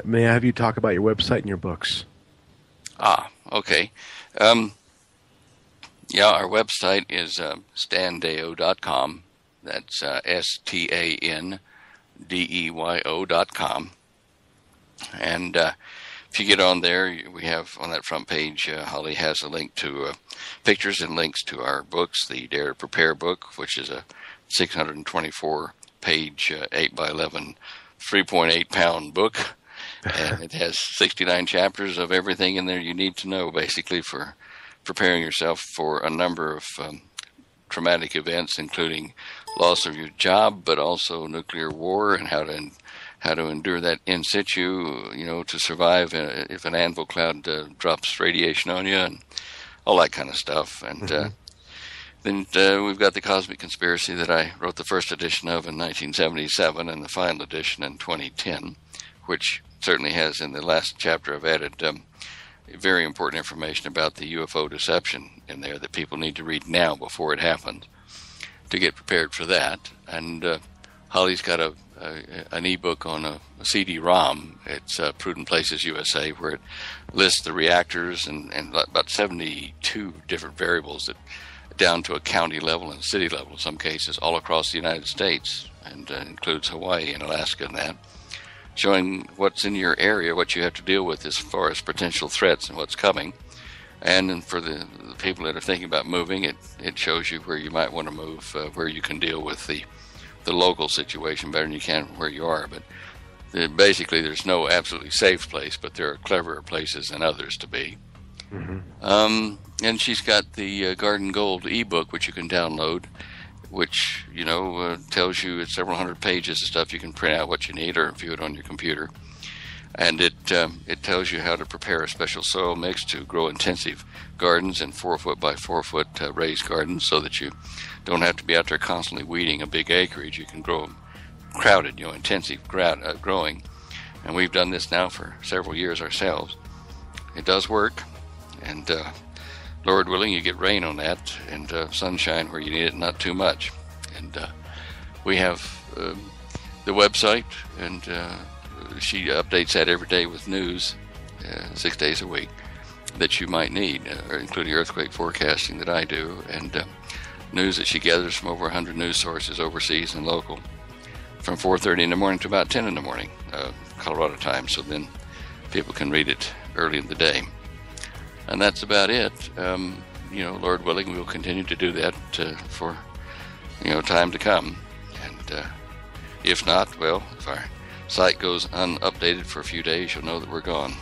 [SPEAKER 2] May I have you talk about your website and your books?
[SPEAKER 3] Okay. Yeah, our website is standeyo.com. That's STANDEYO.com. And if you get on there, we have on that front page, Holly has a link to pictures and links to our books, the Dare to Prepare book, which is a 624-page, 8x11, 3.8-pound book. And it has 69 chapters of everything in there you need to know, basically, for preparing yourself for a number of traumatic events, including loss of your job, but also nuclear war and how to endure that in situ, to survive if an anvil cloud drops radiation on you and all that kind of stuff. And then we've got the Cosmic Conspiracy that I wrote the first edition of in 1977 and the final edition in 2010, which certainly has, in the last chapter, I've added very important information about the UFO deception in there that people need to read now before it happens to get prepared for that. And Holly's got an ebook on a CD-ROM. It's Prudent Places USA, where it lists the reactors and about 72 different variables that down to a county level and city level in some cases all across the United States, and includes Hawaii and Alaska and that, showing what's in your area, what you have to deal with as far as potential threats and what's coming. And for the people that are thinking about moving, it shows you where you might want to move, where you can deal with the local situation better than you can where you are. But basically, there's no absolutely safe place, but there are cleverer places than others to be. And she's got the Garden Gold ebook, which you can download. which, tells you it's several hundred pages of stuff. You can print out what you need or view it on your computer. And it tells you how to prepare a special soil mix to grow intensive gardens in 4-foot by 4-foot raised gardens, so that you don't have to be out there constantly weeding a big acreage. You can grow them crowded, intensive growing. And we've done this now for several years ourselves. It does work, and Lord willing, you get rain on that, and sunshine where you need it, not too much. And we have the website, and she updates that every day with news, 6 days a week, that you might need, including earthquake forecasting that I do, and news that she gathers from over 100 news sources overseas and local, from 4:30 in the morning to about 10 in the morning, Colorado time, so then people can read it early in the day. And that's about it. Lord willing, we will continue to do that for, time to come. And if not, if our site goes unupdated for a few days, you'll know that we're gone.